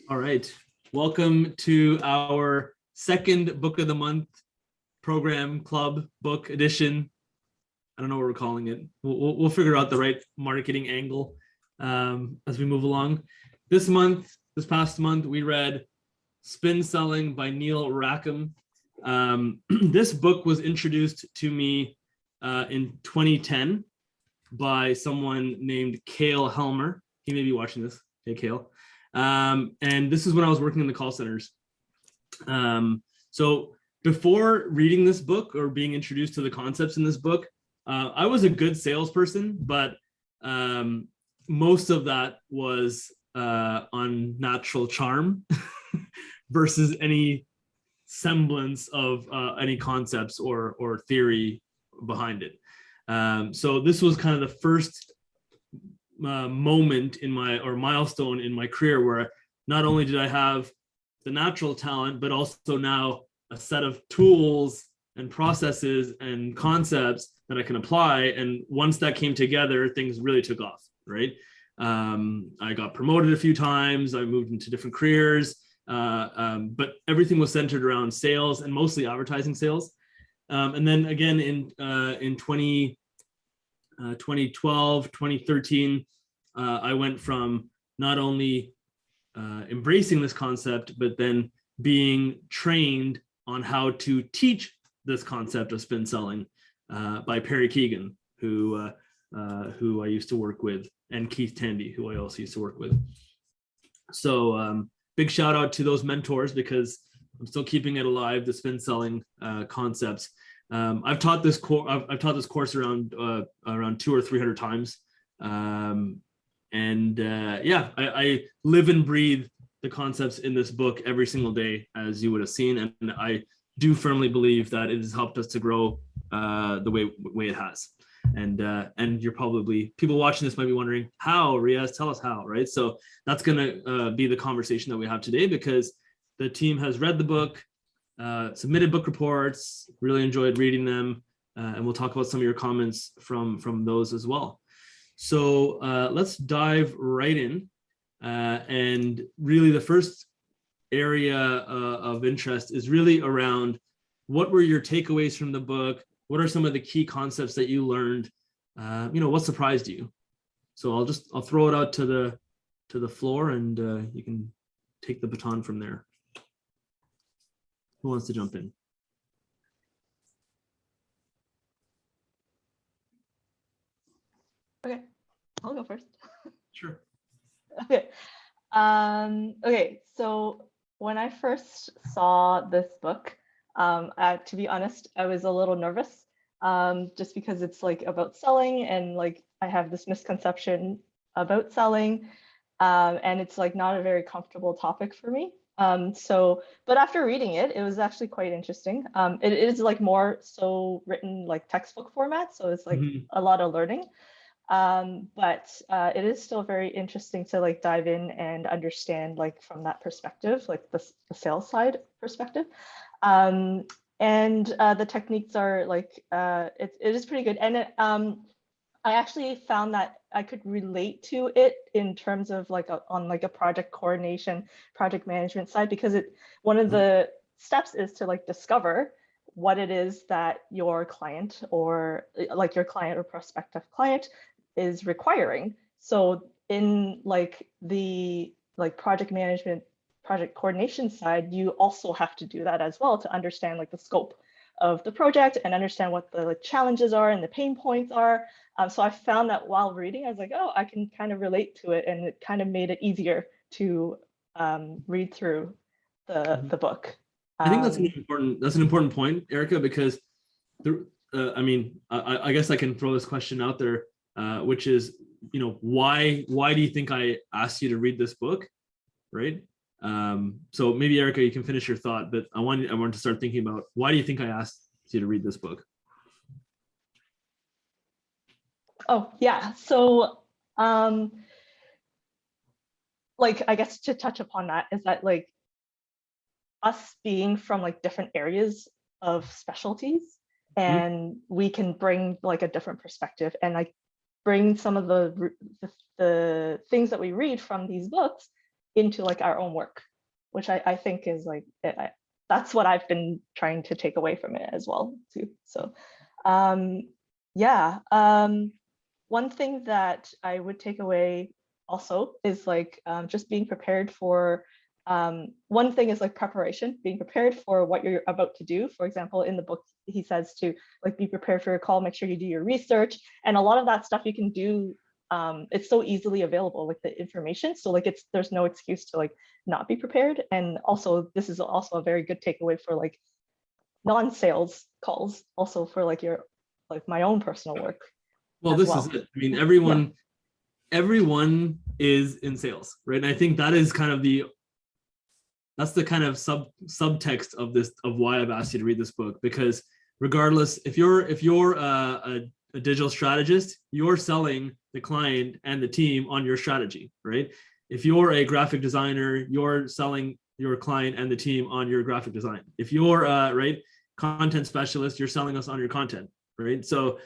All right. Welcome to our second book of the month program club book edition. I don't know what we're calling it. We'll figure out the right marketing angle as we move along. This past month, we read Spin Selling by Neil Rackham. This book was introduced to me in 2010 by someone named Cale Helmer. He may be watching this. Hey, Cale. And this is when I was working in the call centers. So before reading this book or being introduced to the concepts in this book, I was a good salesperson, but most of that was on natural charm versus any semblance of any concepts or theory behind it. So this was kind of the first moment in milestone in my career where not only did I have the natural talent, but also now a set of tools and processes and concepts that I can apply. And once that came together, things really took off, right? I got promoted a few times. I moved into different careers, but everything was centered around sales and mostly advertising sales. And then again in 2012, 2013, I went from not only embracing this concept, but then being trained on how to teach this concept of spin selling by Perry Keegan, who I used to work with, and Keith Tandy, who I also used to work with. So big shout out to those mentors because I'm still keeping it alive, the spin selling concepts. I've taught this course around 200 or 300 times. I live and breathe the concepts in this book every single day, as you would have seen. And I do firmly believe that it has helped us to grow the way it has. And you're probably, people watching this might be wondering, how, Riaz, tell us how, right? So that's gonna be the conversation that we have today, because the team has read the book, submitted book reports, really enjoyed reading them, and we'll talk about some of your comments from those as well. So let's dive right in. And really the first area of interest is really around what were your takeaways from the book? What are some of the key concepts that you learned? What surprised you? So I'll throw it out to the floor, and you can take the baton from there. Who wants to jump in? Okay, I'll go first. Sure. Okay. Okay, so when I first saw this book, to be honest, I was a little nervous, just because it's like about selling, and like I have this misconception about selling, and it's like not a very comfortable topic for me. But after reading it, it was actually quite interesting. It is like more so written like textbook format, so it's like a lot of learning. But it is still very interesting to like dive in and understand like from that perspective, like the sales side perspective. And the techniques are like, it is pretty good. And I actually found that I could relate to it in terms of like on like a project coordination, project management side, because one of the steps is to like discover what it is that your client or like your client or prospective client is requiring. So in like the project management, project coordination side, you also have to do that as well to understand like the scope of the project and understand what the challenges are and the pain points are. So I found that while reading, I was like, oh, I can kind of relate to it, and it kind of made it easier to read through the book. I think that's an important point, Erica, because I guess I can throw this question out there, which is, why do you think I asked you to read this book, right? So maybe Erica, you can finish your thought, but I want to start thinking about, why do you think I asked you to read this book? Oh yeah, so like I guess to touch upon that is that like us being from like different areas of specialties, and we can bring like a different perspective and like bring some of the things that we read from these books into like our own work, which I think is like, that's what I've been trying to take away from it as well too. So yeah, one thing that I would take away also is like just being prepared for, one thing is like preparation, being prepared for what you're about to do. For example, in the book, he says to like be prepared for your call, make sure you do your research, and a lot of that stuff you can do. It's so easily available, like the information. So like there's no excuse to like not be prepared. And also this is also a very good takeaway for like non-sales calls, also for like your like my own personal work. Well, this is it. I mean, everyone is in sales, right? And I think that is kind of that's the kind of subtext of this, of why I've asked you to read this book, because regardless, if you're a digital strategist, you're selling the client and the team on your strategy, right? If you're a graphic designer, you're selling your client and the team on your graphic design. If you're right, content specialist, you're selling us on your content, right? So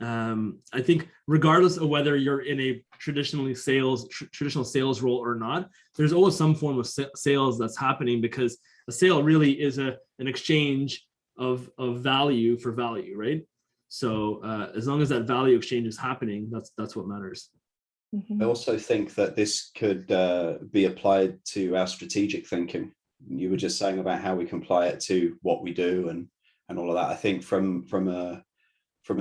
I think regardless of whether you're in a traditional sales role or not, there's always some form of sales that's happening, because a sale really is an exchange of value for value, right? So as long as that value exchange is happening, that's what matters. I also think that this could be applied to our strategic thinking. You were just saying about how we can apply it to what we do and all of that. I think from a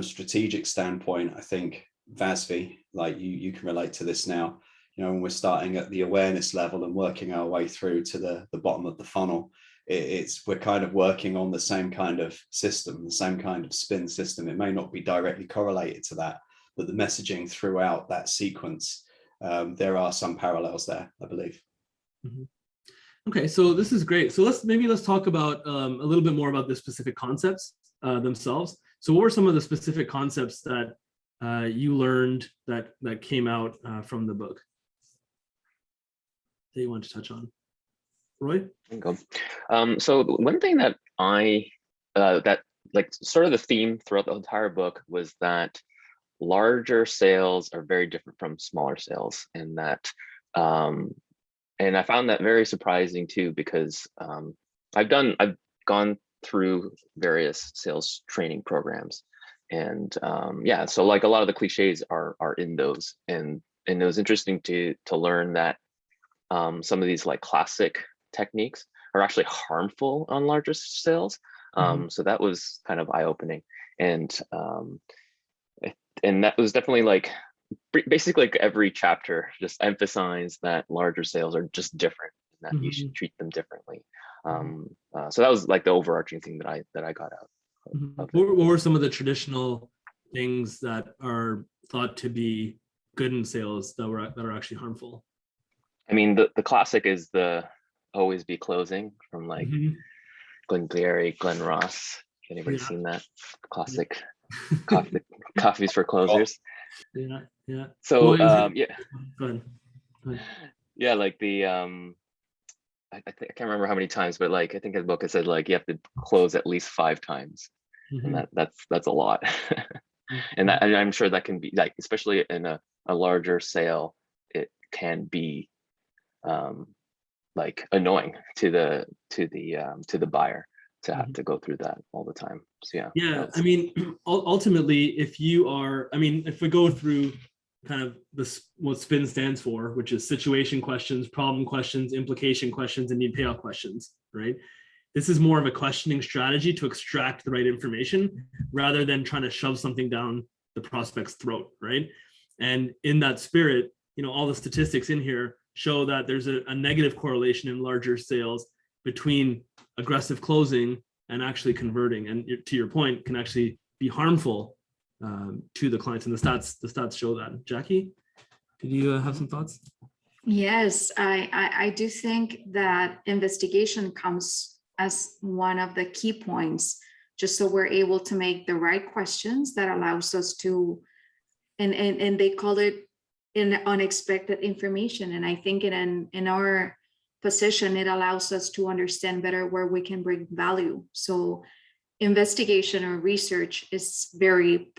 strategic standpoint, I think Vasvi, like you can relate to this now. You know, when we're starting at the awareness level and working our way through to the bottom of the funnel, we're kind of working on the same kind of system, the same kind of spin system. It may not be directly correlated to that, but the messaging throughout that sequence, there are some parallels there, I believe. Mm-hmm. Okay, so this is great. So let's talk about a little bit more about the specific concepts themselves. So what were some of the specific concepts that you learned that came out from the book that you want to touch on? Roy? So one thing that that like sort of the theme throughout the entire book was that larger sales are very different from smaller sales, and that and I found that very surprising too, because I've gone through various sales training programs, and yeah, so like a lot of the cliches are in those, and it was interesting to learn that some of these like classic techniques are actually harmful on larger sales. So that was kind of eye-opening, and that was definitely like basically like every chapter just emphasized that larger sales are just different, and that you should treat them differently. So that was like the overarching thing that I got out of it. What were some of the traditional things that are thought to be good in sales that are actually harmful? I mean, the classic is the always be closing from like Glenn Cleary, Glenn Ross. Anybody seen that classic? Coffees for closers. Yeah. So yeah. Go ahead. Yeah, like the I can't remember how many times, but like I think in the book it said like you have to close at least 5 times, and that's a lot. And I'm sure that can be like, especially in a larger sale, it can be like annoying to the buyer to have to go through that all the time. So yeah. I mean, ultimately, if we go through kind of what SPIN stands for, which is situation questions, problem questions, implication questions, and need-payoff questions, right? This is more of a questioning strategy to extract the right information rather than trying to shove something down the prospect's throat, right? And in that spirit, all the statistics in here show that there's a negative correlation in larger sales between aggressive closing and actually converting, and to your point, can actually be harmful to the clients, and the stats show that. Jackie, did you have some thoughts? Yes, I do think that investigation comes as one of the key points, just so we're able to make the right questions that allows us to, and they call it in unexpected information. And I think in our position, it allows us to understand better where we can bring value. So investigation or research is very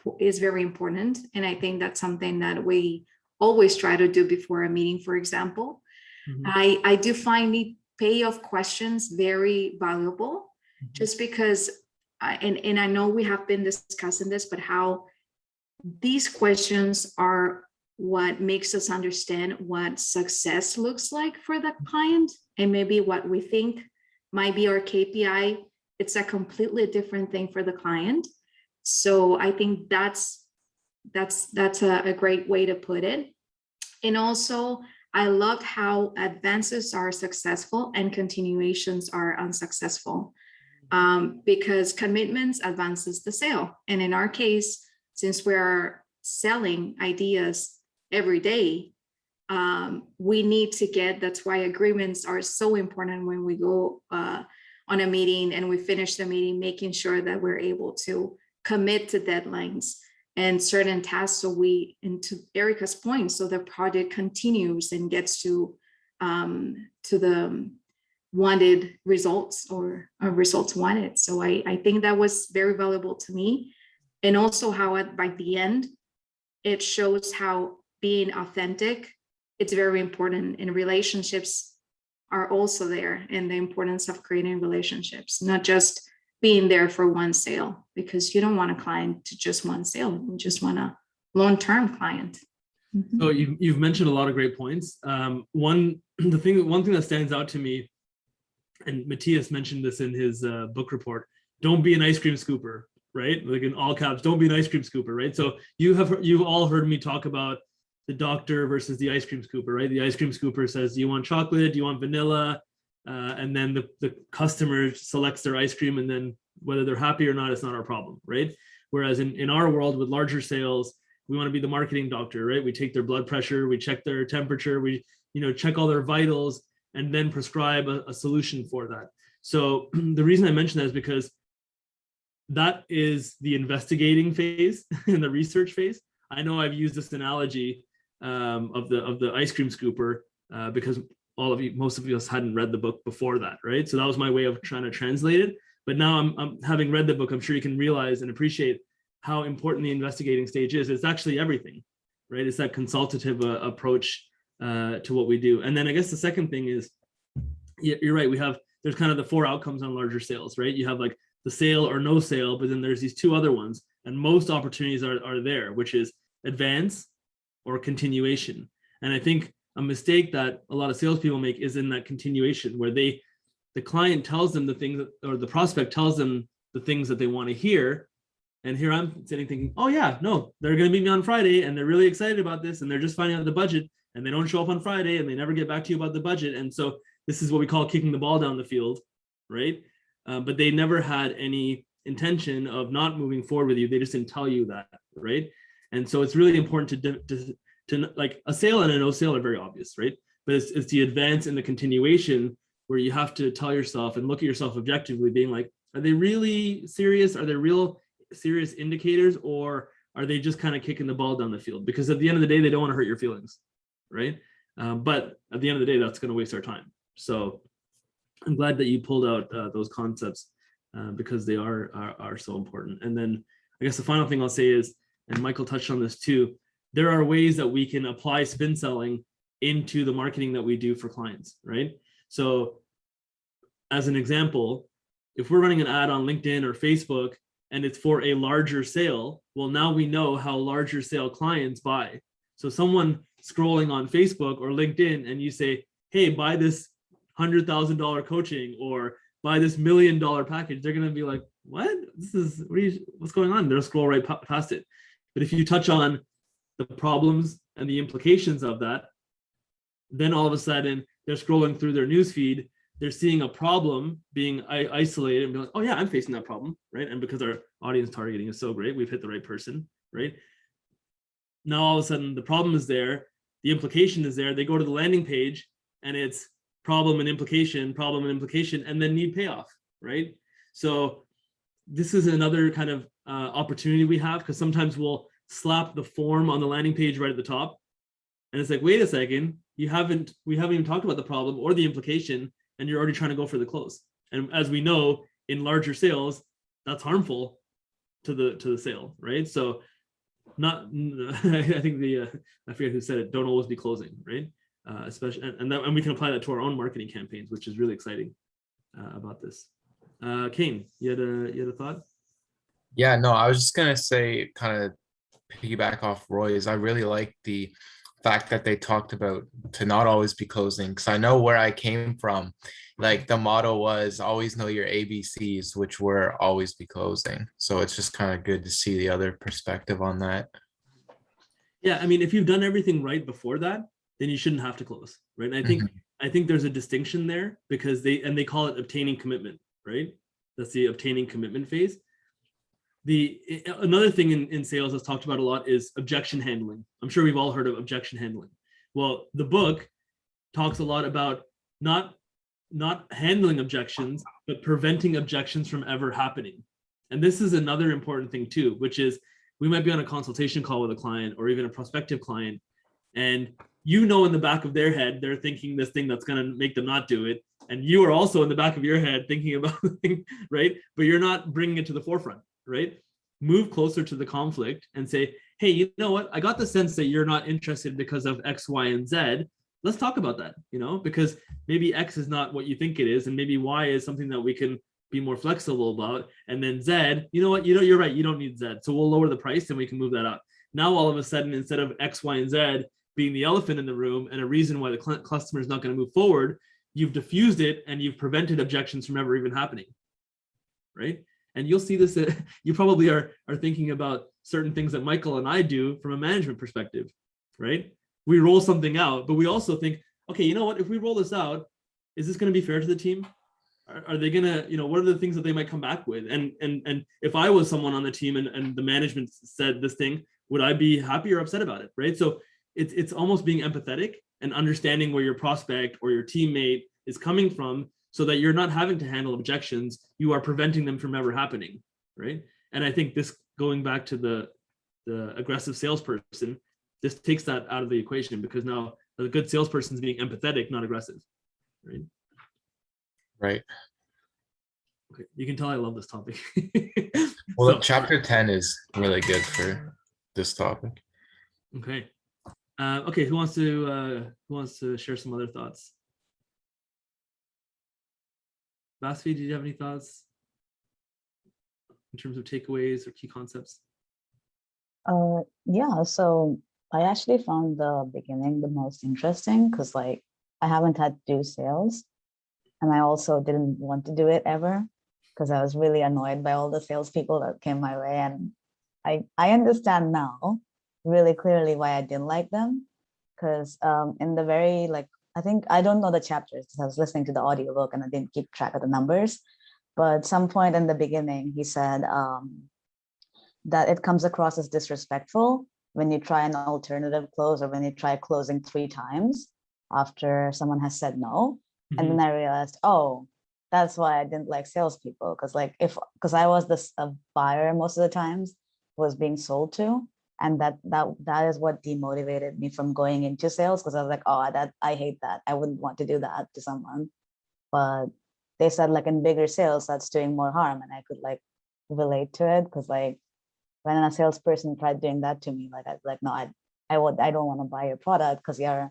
important. And I think that's something that we always try to do before a meeting, for example. Mhm. I do find Need-payoff questions very valuable, just because, and I know we have been discussing this, but how these questions are what makes us understand what success looks like for the client, and maybe what we think might be our KPI. It's a completely different thing for the client. So I think that's a great way to put it. And also, I loved how advances are successful and continuations are unsuccessful, because commitments advances the sale. And in our case, since we're selling ideas every day, we need to get, that's why agreements are so important when we go on a meeting and we finish the meeting, making sure that we're able to commit to deadlines and certain tasks. So we, and to Erica's point, so the project continues and gets to the wanted results, or results wanted. So I think that was very valuable to me. And also how by the end, it shows how being authentic, it's very important, and relationships are also there, and the importance of creating relationships, not just being there for one sale, because you don't want a client to just one sale. You just want a long-term client. Mhm. So you've mentioned a lot of great points. One thing that stands out to me, and Matthias mentioned this in his book report, don't be an ice cream scooper, right? Like in all caps, don't be an ice cream scooper, right? So you've all heard me talk about the doctor versus the ice cream scooper, right? The ice cream scooper says, do you want chocolate? Do you want vanilla? And then the customer selects their ice cream, and then whether they're happy or not, it's not our problem, right? Whereas in our world with larger sales, we want to be the marketing doctor, right? We take their blood pressure, we check their temperature, we check all their vitals, and then prescribe a solution for that. So the reason I mention that is because that is the investigating phase and the research phase. I know I've used this analogy of the ice cream scooper because most of us hadn't read the book before that, right? So that was my way of trying to translate it. But now I'm having read the book, I'm sure you can realize and appreciate how important the investigating stage is. It's actually everything, right? It's that consultative approach to what we do. And then I guess the second thing is, you're right, there's kind of the 4 outcomes on larger sales, right? You have like the sale or no sale, but then there's these 2 other ones, and most opportunities are there, which is advance or continuation. And I think a mistake that a lot of salespeople make is in that continuation, where the client tells them the things, or the prospect tells them the things that they want to hear. And here I'm sitting thinking, oh yeah, no, they're going to meet me on Friday and they're really excited about this, and they're just finding out the budget, and they don't show up on Friday and they never get back to you about the budget. And so this is what we call kicking the ball down the field, right? But they never had any intention of not moving forward with you. They just didn't tell you that, right? And so it's really important to like, a sale and a no sale are very obvious, right? But it's the advance and the continuation where you have to tell yourself and look at yourself objectively, being like, are they really serious? Are there real serious indicators, or are they just kind of kicking the ball down the field? Because at the end of the day, they don't want to hurt your feelings, right? But at the end of the day, that's going to waste our time. So I'm glad that you pulled out those concepts because they are so important. And then I guess the final thing I'll say is, and Michael touched on this too, there are ways that we can apply spin selling into the marketing that we do for clients, right? So as an example, if we're running an ad on LinkedIn or Facebook and it's for a larger sale, well, now we know how larger sale clients buy. So someone scrolling on Facebook or LinkedIn and you say, hey, buy this $100,000 coaching or buy this $1 million package, they're going to be like, what? What's going on? They'll scroll right past it. But if you touch on the problems and the implications of that, then all of a sudden they're scrolling through their newsfeed, they're seeing a problem being isolated and be like, oh yeah, I'm facing that problem, right? And because our audience targeting is so great, we've hit the right person, right? Now all of a sudden the problem is there, the implication is there, they go to the landing page and it's problem and implication, and then need payoff, right? So this is another kind of opportunity we have, because sometimes we'll slap the form on the landing page right at the top. And it's like, wait a second, we haven't even talked about the problem or the implication, and you're already trying to go for the close. And as we know, in larger sales, that's harmful to the sale, right? So I think I forget who said it, don't always be closing, right? especially, and we can apply that to our own marketing campaigns, which is really exciting about this. Kane, you had a thought? Yeah, no, I was just gonna say, kind of piggyback off Roy's. I really like the fact that they talked about to not always be closing, because I know where I came from. Like the motto was always know your ABCs, which were always be closing. So it's just kind of good to see the other perspective on that. Yeah, I mean, if you've done everything right before that, then you shouldn't have to close, right? And I think there's a distinction there, because they call it obtaining commitment, right? That's the obtaining commitment phase. Another thing in sales that's talked about a lot is objection handling. I'm sure we've all heard of objection handling. Well, the book talks a lot about not handling objections, but preventing objections from ever happening. And this is another important thing too, which is we might be on a consultation call with a client or even a prospective client, and in the back of their head, they're thinking this thing that's going to make them not do it. And you are also in the back of your head thinking about the thing, right? But you're not bringing it to the forefront, right? Move closer to the conflict and say, hey, you know what? I got the sense that you're not interested because of X, Y, and Z. Let's talk about that, because maybe X is not what you think it is. And maybe Y is something that we can be more flexible about. And then Z, you know what? You're right. You don't need Z. So we'll lower the price and we can move that up. Now, all of a sudden, instead of X, Y, and Z being the elephant in the room and a reason why the customer is not going to move forward, you've diffused it and you've prevented objections from ever even happening, right? And you'll see this, you probably are thinking about certain things that Michael and I do from a management perspective, right? We roll something out, but we also think, okay, you know what, if we roll this out, is this going to be fair to the team? Are they going to, what are the things that they might come back with? And if I was someone on the team and the management said this thing, would I be happy or upset about it, right? So it's almost being empathetic and understanding where your prospect or your teammate is coming from, so that you're not having to handle objections, you are preventing them from ever happening, right? And I think this, going back to the aggressive salesperson, this takes that out of the equation, because now a good salesperson is being empathetic, not aggressive, right? Right. Okay, you can tell I love this topic. Well, chapter 10 is really good for this topic. Okay. Okay, who wants to share some other thoughts? Vasvi, did you have any thoughts in terms of takeaways or key concepts? Yeah, so I actually found the beginning the most interesting, because I haven't had to do sales, and I also didn't want to do it ever, because I was really annoyed by all the salespeople that came my way. And I understand now really clearly why I didn't like them, because in the very, I don't know the chapters because I was listening to the audiobook and I didn't keep track of the numbers. But some point in the beginning, he said that it comes across as disrespectful when you try an alternative close, or when you try closing 3 times after someone has said no. Mm-hmm. And then I realized, oh, that's why I didn't like salespeople, because I was a buyer most of the times, was being sold to. And that is what demotivated me from going into sales, because I was like, oh, I hate that. I wouldn't want to do that to someone. But they said in bigger sales, that's doing more harm. And I could relate to it, because when a salesperson tried doing that to me, I'd no, I don't want to buy your product because you're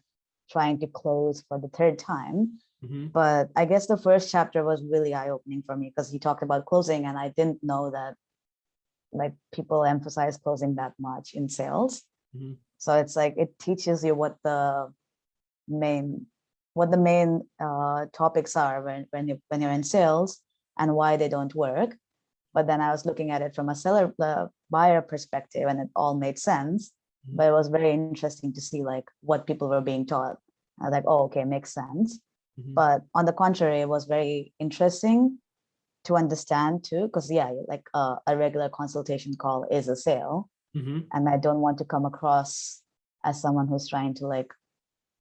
trying to close for the 3rd time. Mm-hmm. But I guess the first chapter was really eye-opening for me, because he talked about closing, and I didn't know that people emphasize closing that much in sales. Mm-hmm. So it's it teaches you what the main topics are when you're in sales, and why they don't work. But then I was looking at it from the buyer perspective, and it all made sense. Mm-hmm. But it was very interesting to see what people were being taught. I was oh, okay, makes sense. Mm-hmm. But on the contrary, it was very interesting to understand too, because a regular consultation call is a sale. Mm-hmm. And I don't want to come across as someone who's trying to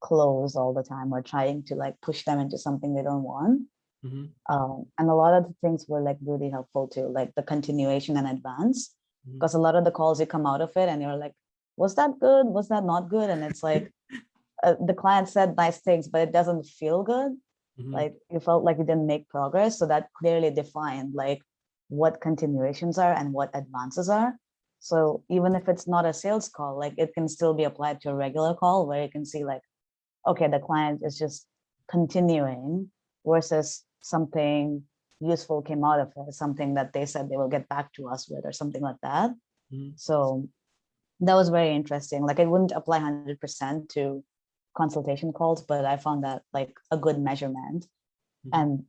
close all the time, or trying to push them into something they don't want. Mm-hmm. And a lot of the things were really helpful too, the continuation and advance, because a lot of the calls, you come out of it and you're was that good, was that not good? And it's the client said nice things, but it doesn't feel good. Mm-hmm. You felt you didn't make progress. So that clearly defined what continuations are and what advances are. So even if it's not a sales call, it can still be applied to a regular call, where you can see okay, the client is just continuing versus something useful came out of it, something that they said they will get back to us with or something like that. Mhm. So that was very interesting. Like, it wouldn't apply 100% to consultation calls, but I found that like a good measurement. Mhm. And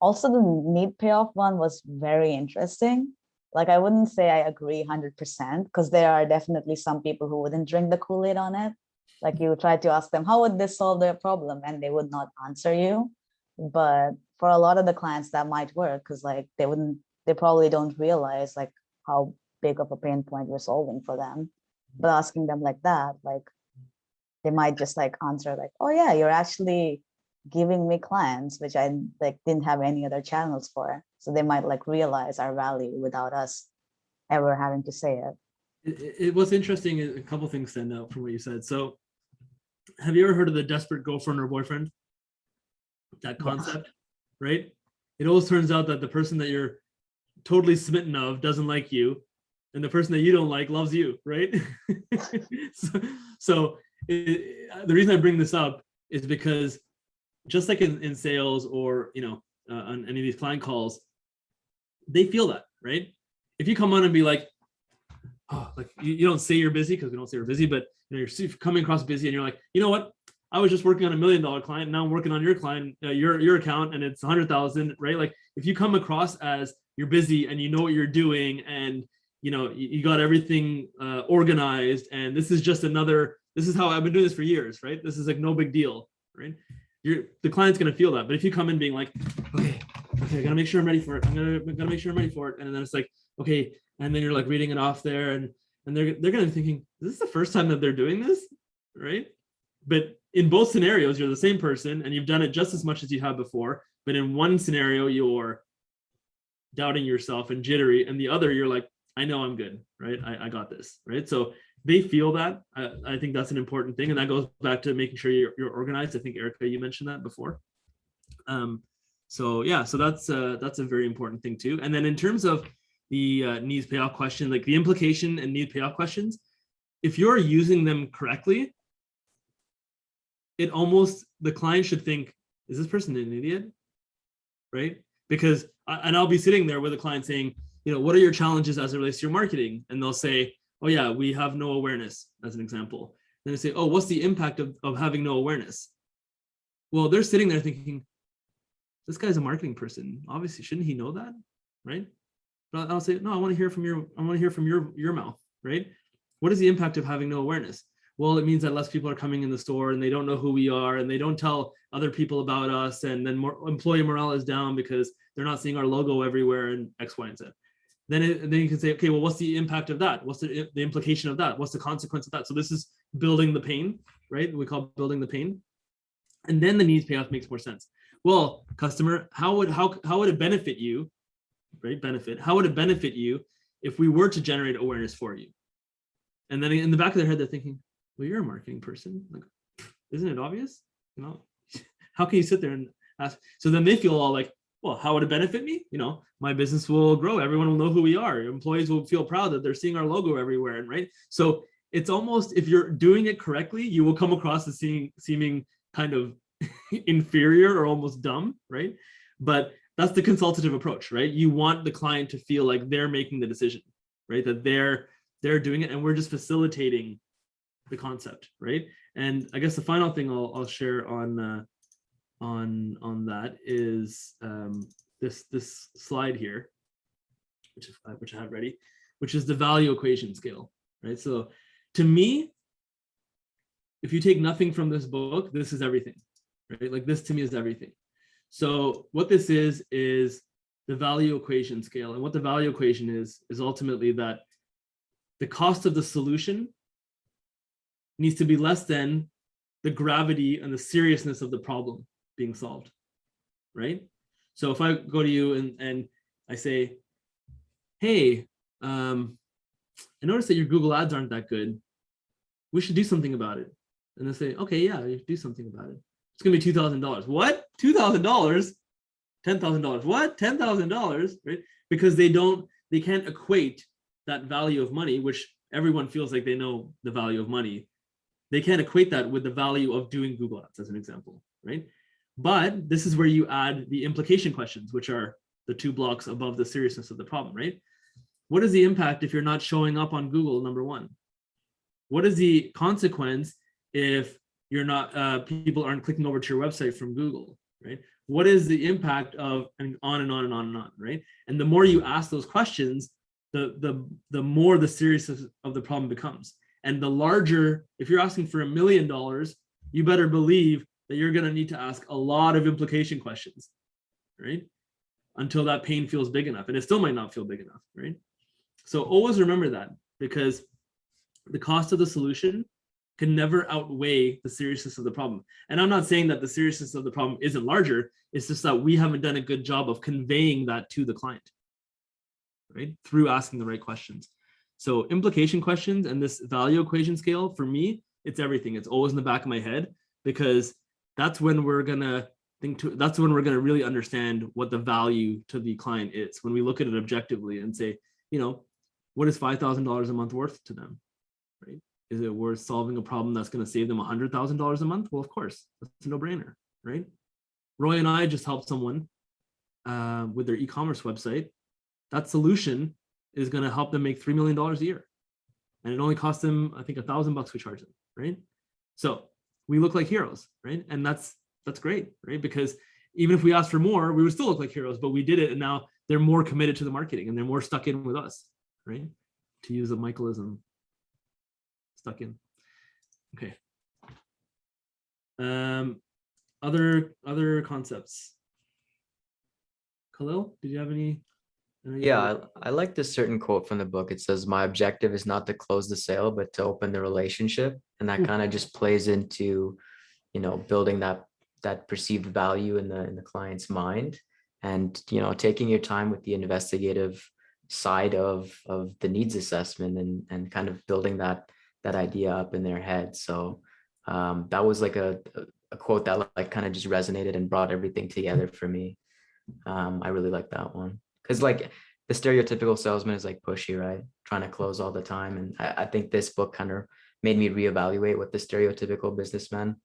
also the need payoff one was very interesting. Like, I wouldn't say I agree 100% because there are definitely some people who wouldn't drink the Kool-Aid on it. Like, you try to ask them, how would this solve their problem? And they would not answer you. But for a lot of the clients that might work, because like they probably don't realize like how big of a pain point we're solving for them. But asking them like that, like they might just like answer like, oh yeah, you're actually giving me clients, which I like didn't have any other channels for. So they might like realize our value without us ever having to say it. It was interesting. A couple things stand out from what you said. So have you ever heard of the desperate girlfriend or boyfriend? That concept, right? It always turns out that the person that you're totally smitten of doesn't like you, and the person that you don't like loves you, right? so the reason I bring this up is because just like in sales or on any of these client calls, they feel that, right? If you come on and be like, oh, like you don't say you're busy, because we don't say we're busy, but you're coming across busy and you're like, you know what? I was just working on $1 million client. Now I'm working on your client, your account, and it's 100,000, right? Like if you come across as you're busy and you know what you're doing, and you got everything organized, and this is how I've been doing this for years, right? This is like no big deal, right? The client's gonna feel that. But if you come in being like, okay, I gotta make sure I'm ready for it. I'm gonna make sure I'm ready for it, and then it's like, okay, and then you're like reading it off there, and they're gonna be thinking, is this the first time that they're doing this, right? But in both scenarios, you're the same person and you've done it just as much as you have before. But in one scenario, you're doubting yourself and jittery, and the other, you're like, I know I'm good, right? I got this, right? So they feel that. I think that's an important thing, and that goes back to making sure you're organized. I think Erica, you mentioned that before. So yeah, so that's a very important thing too. And then in terms of the needs payoff question, like the implication and need payoff questions, if you're using them correctly, the client should think, is this person an idiot? Right? Because, and I'll be sitting there with a client saying, what are your challenges as it relates to your marketing? And they'll say, oh yeah, we have no awareness, as an example. Then they say, oh, what's the impact of having no awareness? Well, they're sitting there thinking, this guy's a marketing person. Obviously, shouldn't he know that? Right? But I'll say, no, I want to hear from your mouth, right? What is the impact of having no awareness? Well, it means that less people are coming in the store and they don't know who we are and they don't tell other people about us, and then more employee morale is down because they're not seeing our logo everywhere and X, Y, and Z. Then you can say, okay, well, what's the impact of that? What's the implication of that? What's the consequence of that? So this is building the pain, right? We call building the pain. And then the needs payoff makes more sense. Well, customer, how would it benefit you, right? How would it benefit you if we were to generate awareness for you? And then in the back of their head, they're thinking, well, you're a marketing person. Like, isn't it obvious? How can you sit there and ask? So then they feel all like, well, how would it benefit me? My business will grow. Everyone will know who we are. Employees will feel proud that they're seeing our logo everywhere. And right. So it's almost, if you're doing it correctly, you will come across as seeming kind of inferior or almost dumb, right? But that's the consultative approach, right? You want the client to feel like they're making the decision, right? That they're doing it, and we're just facilitating the concept, right? And I guess the final thing I'll share on that is this slide here, which I have ready, which is the value equation scale, right? So to me, if you take nothing from this book, this is everything, right? Like this to me is everything. So what this is the value equation scale. And what the value equation is ultimately that the cost of the solution needs to be less than the gravity and the seriousness of the problem being solved, right? So if I go to you and I say, hey, I noticed that your Google ads aren't that good. We should do something about it. And they say, okay, yeah, you do something about it. It's gonna be $2,000. What? $2,000? $10,000? What? $10,000? Right? Because they can't equate that value of money, which everyone feels like they know the value of money. they can't equate that with the value of doing Google Ads as an example, right? But this is where you add the implication questions, which are the 2 blocks above the seriousness of the problem, right? What is the impact if you're not showing up on Google, number 1? What is the consequence if you're not, people aren't clicking over to your website from Google, right? What is the impact of, and on and on and on and on, right? And the more you ask those questions, the more the seriousness of the problem becomes. And the larger, if you're asking for $1 million, you better believe that you're going to need to ask a lot of implication questions, right? Until that pain feels big enough. And it still might not feel big enough, right? So always remember that, because the cost of the solution can never outweigh the seriousness of the problem. And I'm not saying that the seriousness of the problem isn't larger. It's just that we haven't done a good job of conveying that to the client, right? Through asking the right questions. So implication questions and this value equation scale, for me, it's everything. It's always in the back of my head, because that's when we're gonna that's when we're gonna really understand what the value to the client is. When we look at it objectively and say, you know, what is $5,000 a month worth to them, right? Is it worth solving a problem that's going to save them $100,000 a month? Well, of course, that's a no-brainer, right? Roy and I just helped someone with their e-commerce website. That solution is going to help them make $3 million a year, and it only cost them, I think, $1,000 we charge them, right? So we look like heroes, right? And that's great, right? Because even if we asked for more, we would still look like heroes, but we did it, and now they're more committed to the marketing and they're more stuck in with us, right? To use a Michaelism. Stuck in. Okay. Other concepts. Khalil, did you have any? Yeah, I like this certain quote from the book. It says, "My objective is not to close the sale, but to open the relationship." And that kind of just plays into, you know, building that perceived value in the client's mind, and, you know, taking your time with the investigative side of the needs assessment, and kind of building that idea up in their head. So that was like a quote that like kind of just resonated and brought everything together for me. I really like that one, because like the stereotypical salesman is like pushy, right? Trying to close all the time. And I think this book kind of made me reevaluate what the stereotypical businessman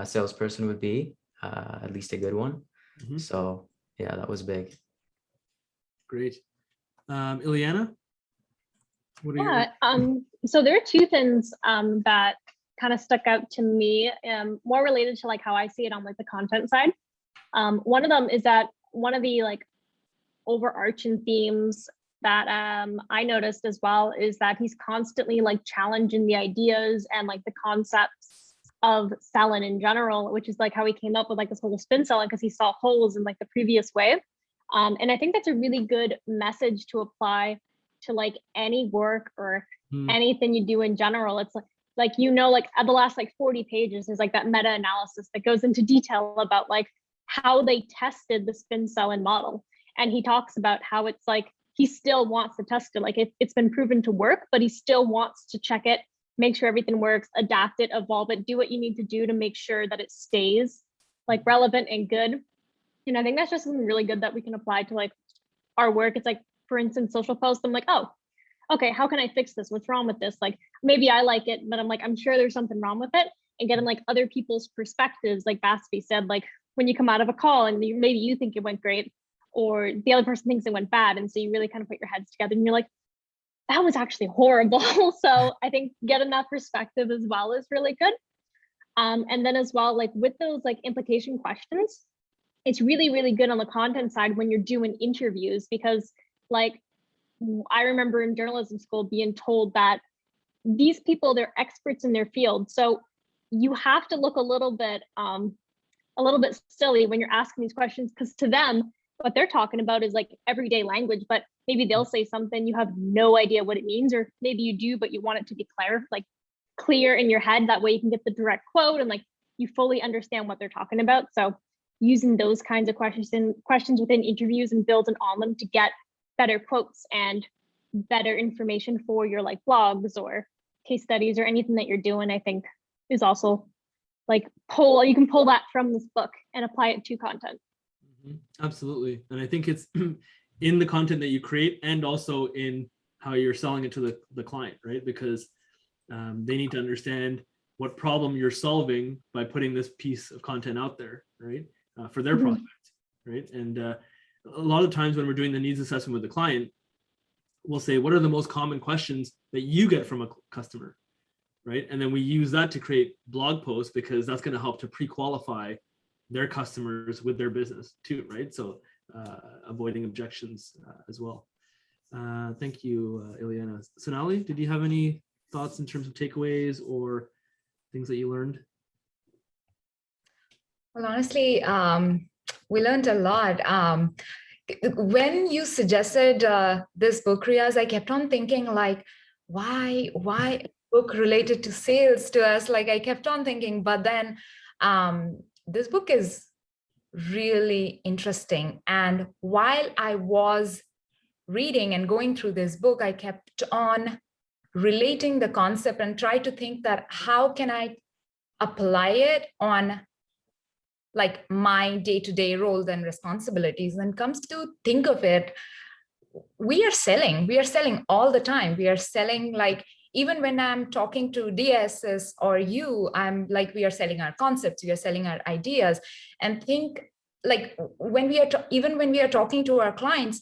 salesperson would be, at least a good one. Mm-hmm. So yeah, that was big. Great. Ileana? What are Yeah, so there are 2 things that kind of stuck out to me, more related to like how I see it on like the content side. One of them is that one of the like overarching themes that I noticed as well is that he's constantly like challenging the ideas and like the concepts of selling in general, which is like how he came up with like this whole spin selling, because he saw holes in like the previous way. And I think that's a really good message to apply to like any work or anything you do in general. It's like, you know, like at the last like 40 pages is like that meta-analysis that goes into detail about like how they tested the spin selling model. And he talks about how it's like, he still wants to test it. Like it's been proven to work, but he still wants to check it, make sure everything works, adapt it, evolve it, do what you need to do to make sure that it stays like relevant and good. And I think that's just something really good that we can apply to like our work. It's like, for instance, social posts, I'm like, oh, okay, how can I fix this? What's wrong with this? Like, maybe I like it, but I'm like, I'm sure there's something wrong with it. And getting like other people's perspectives, like Batsby said, like when you come out of a call and maybe you think it went great, or the other person thinks it went bad. And so you really kind of put your heads together and you're like, that was actually horrible. So I think getting that perspective as well is really good. And then as well, like with those like implication questions, it's really, really good on the content side when you're doing interviews, because like I remember in journalism school being told that these people, they're experts in their field. So you have to look a little bit silly when you're asking these questions, because to them, what they're talking about is like everyday language, but maybe they'll say something you have no idea what it means, or maybe you do, but you want it to be clear in your head. That way you can get the direct quote and like you fully understand what they're talking about. So using those kinds of questions within interviews and building on them to get better quotes and better information for your like blogs or case studies or anything that you're doing, I think is also like you can pull that from this book and apply it to content. Absolutely. And I think it's in the content that you create and also in how you're selling it to the client, right? Because they need to understand what problem you're solving by putting this piece of content out there, right? For their Mhm. prospect, right? And a lot of times when we're doing the needs assessment with the client, we'll say, what are the most common questions that you get from a customer, right? And then we use that to create blog posts, because that's going to help to pre-qualify their customers with their business too, right? So avoiding objections as well. Thank you, Ileana. Sonali, did you have any thoughts in terms of takeaways or things that you learned? Well, honestly, we learned a lot. When you suggested this book, Riaz, I kept on thinking like, why a book related to sales to us? Like I kept on thinking, but then this book is really interesting. And while I was reading and going through this book, I kept on relating the concept and try to think that how can I apply it on like my day-to-day roles and responsibilities. When it comes to think of it, we are selling all the time. We are selling, like, even when I'm talking to DSS or you, I'm like, we are selling our concepts, we are selling our ideas. And think like when we are, even when we are talking to our clients,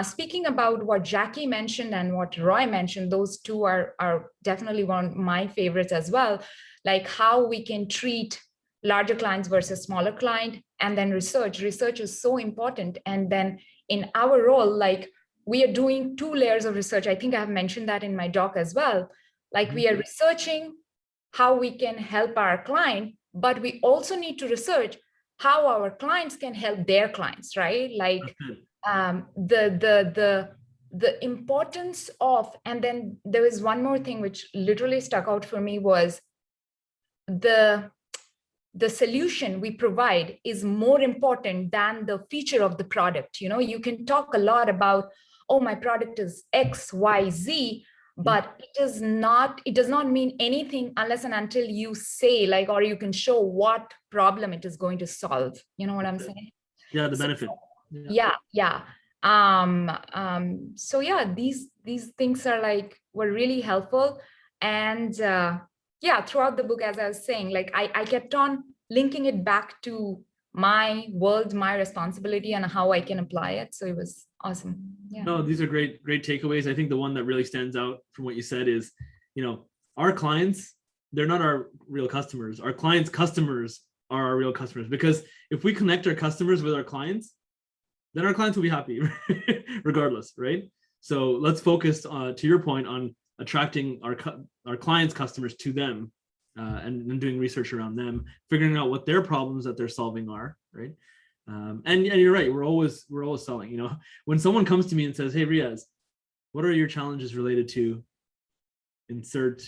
speaking about what Jackie mentioned and what Roy mentioned, those two are definitely one of my favorites as well. Like how we can treat larger clients versus smaller client, and then research is so important. And then in our role, like we are doing 2 layers of research. I think I have mentioned that in my doc as well. Like we are researching how we can help our client, but we also need to research how our clients can help their clients, right? Like the importance of, and then there was one more thing which literally stuck out for me was the solution we provide is more important than the feature of the product. You know, you can talk a lot about, oh, my product is X, Y, Z, but it does not mean anything unless and until you say, like, or you can show what problem it is going to solve. You know what I'm saying? Yeah, the benefit. Yeah. So yeah, these things are like, were really helpful. And yeah, throughout the book, as I was saying, like I kept on linking it back to my world, my responsibility, and how I can apply it. So it was awesome. Yeah. No, these are great takeaways. I think the one that really stands out from what you said is, you know, our clients, they're not our real customers. Our clients' customers are our real customers, because if we connect our customers with our clients, then our clients will be happy regardless, right? So let's focus to your point on attracting our clients' customers to them, and then doing research around them, figuring out what their problems that they're solving are, right? And you're right, we're always selling. You know, when someone comes to me and says, hey, Riaz, what are your challenges related to insert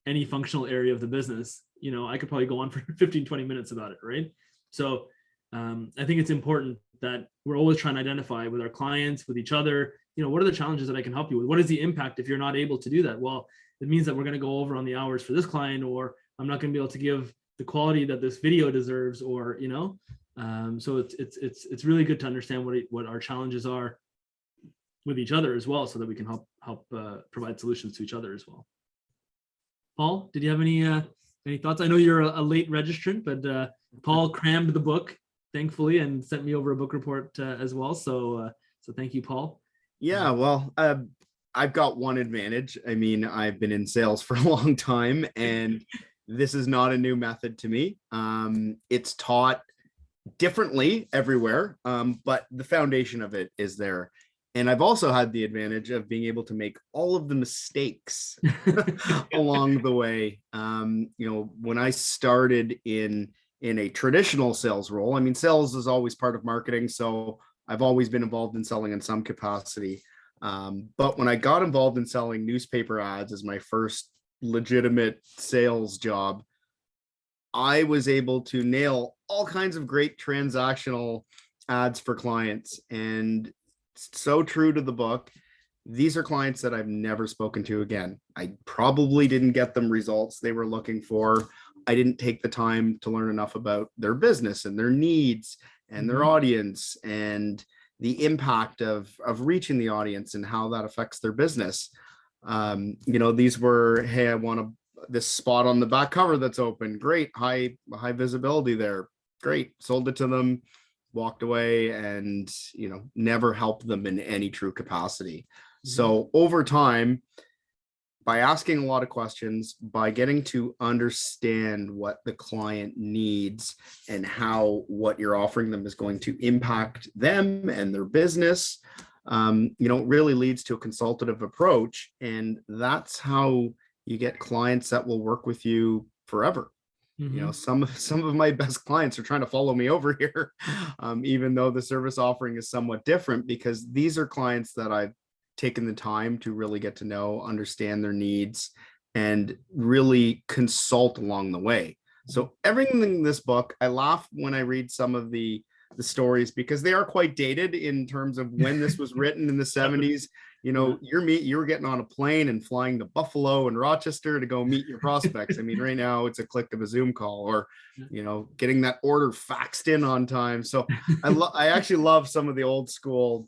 any functional area of the business? You know, I could probably go on for 15-20 minutes about it, right? So I think it's important that we're always trying to identify with our clients, with each other, you know, what are the challenges that I can help you with? What is the impact if you're not able to do that? Well, it means that we're going to go over on the hours for this client, or I'm not going to be able to give the quality that this video deserves, or, you know, so it's really good to understand what our challenges are with each other as well, so that we can help provide solutions to each other as well. Paul, did you have any thoughts? I know you're a late registrant, but Paul crammed the book, thankfully, and sent me over a book report as well. So thank you, Paul. Yeah, well, I've got one advantage. I mean, I've been in sales for a long time, and this is not a new method to me. It's taught differently everywhere, but the foundation of it is there. And I've also had the advantage of being able to make all of the mistakes along the way. You know, when I started in a traditional sales role, I mean, sales is always part of marketing, so I've always been involved in selling in some capacity. But when I got involved in selling newspaper ads as my first legitimate sales job, I was able to nail all kinds of great transactional ads for clients. And so true to the book, these are clients that I've never spoken to again. I probably didn't get them results they were looking for. I didn't take the time to learn enough about their business and their needs and their audience and the impact of reaching the audience and how that affects their business. You know, these were, hey, I want this spot on the back cover that's open. Great, high visibility there. Great, sold it to them, walked away, and never helped them in any true capacity. So over time, by asking a lot of questions, by getting to understand what the client needs and how what you're offering them is going to impact them and their business, really leads to a consultative approach. And that's how you get clients that will work with you forever. Some of my best clients are trying to follow me over here, even though the service offering is somewhat different, because these are clients that I've taken the time to really get to know, understand their needs, and really consult along the way. So everything in this book, I laugh when I read some of the stories, because they are quite dated in terms of when this was written in the 70s. You were getting on a plane and flying to Buffalo and Rochester to go meet your prospects. I mean, right now it's a click of a Zoom call, or getting that order faxed in on time. So I actually love some of the old school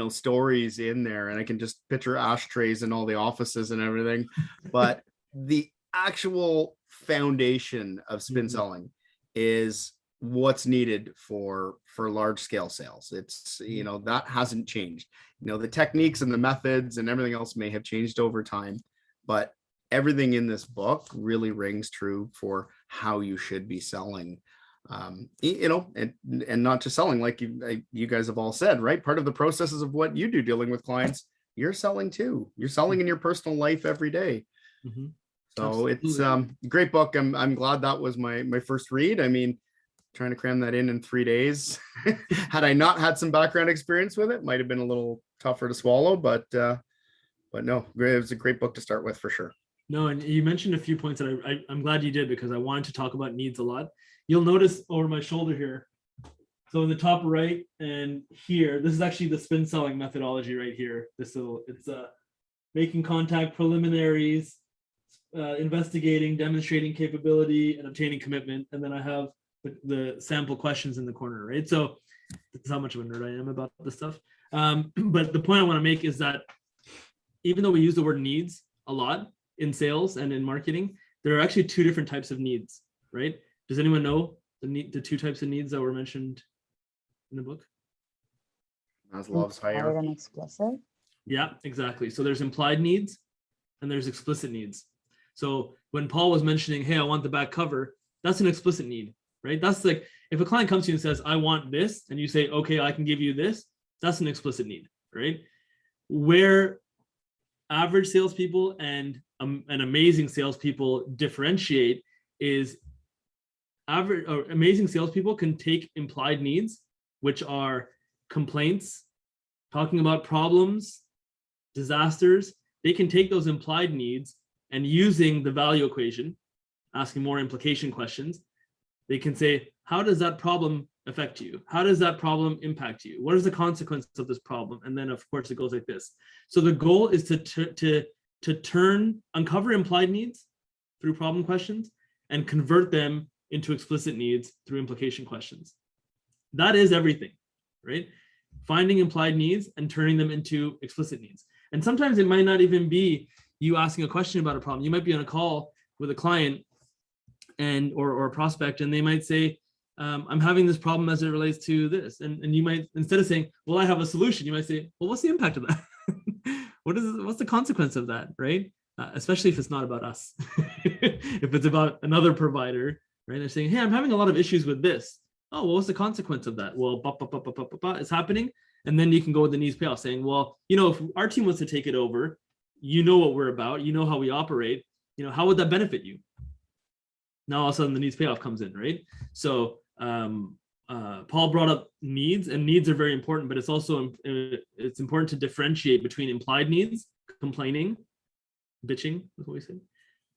stories in there, and I can just picture ashtrays in all the offices and everything. But the actual foundation of spin selling is what's needed for large scale sales. It's that hasn't changed. The techniques and the methods and everything else may have changed over time, but everything in this book really rings true for how you should be selling. And not just selling, like you guys have all said, right? Part of the processes of what you do dealing with clients, you're selling too. You're selling in your personal life every day. So It's a great book. I'm glad that was my first read. I mean, trying to cram that in 3 days. Had I not had some background experience with it, might have been a little tougher to swallow, but no, it was a great book to start with for sure. No, and you mentioned a few points that I'm glad you did, because I wanted to talk about needs a lot. You'll notice over my shoulder here, so in the top right and here, this is actually the spin selling methodology right here. It's making contact, preliminaries, investigating, demonstrating capability, and obtaining commitment. And then I have the sample questions in the corner, right? So that's how much of a nerd I am about this stuff. But the point I want to make is that even though we use the word needs a lot in sales and in marketing, there are actually two different types of needs, right? Does anyone know the two types of needs that were mentioned in the book? Maslow's Implied hierarchy. and explicit. Yeah, exactly. So there's implied needs and there's explicit needs. So when Paul was mentioning, hey, I want the back cover, that's an explicit need, right? That's like, if a client comes to you and says, I want this, and you say, okay, I can give you this, that's an explicit need, right? Where average salespeople and amazing salespeople differentiate is amazing salespeople can take implied needs, which are complaints, talking about problems, disasters. They can take those implied needs and, using the value equation, asking more implication questions, they can say, how does that problem affect you? How does that problem impact you? What is the consequence of this problem? And then of course it goes like this. So the goal is to uncover implied needs through problem questions and convert them into explicit needs through implication questions. That is everything, right? Finding implied needs and turning them into explicit needs. And sometimes it might not even be you asking a question about a problem. You might be on a call with a client or a prospect, and they might say, I'm having this problem as it relates to this. And you might, instead of saying, well, I have a solution, you might say, well, what's the impact of that? What's the consequence of that, right? Especially if it's not about us. If it's about another provider, right? They're saying, hey, I'm having a lot of issues with this. Oh, well, what's the consequence of that? Well, it's happening. And then you can go with the Need-payoff, saying, well, if our team was to take it over, what we're about, how we operate, how would that benefit you? Now all of a sudden the Need-payoff comes in, right? So Paul brought up needs, and needs are very important, but it's also it's important to differentiate between implied needs, complaining, bitching, is what we say,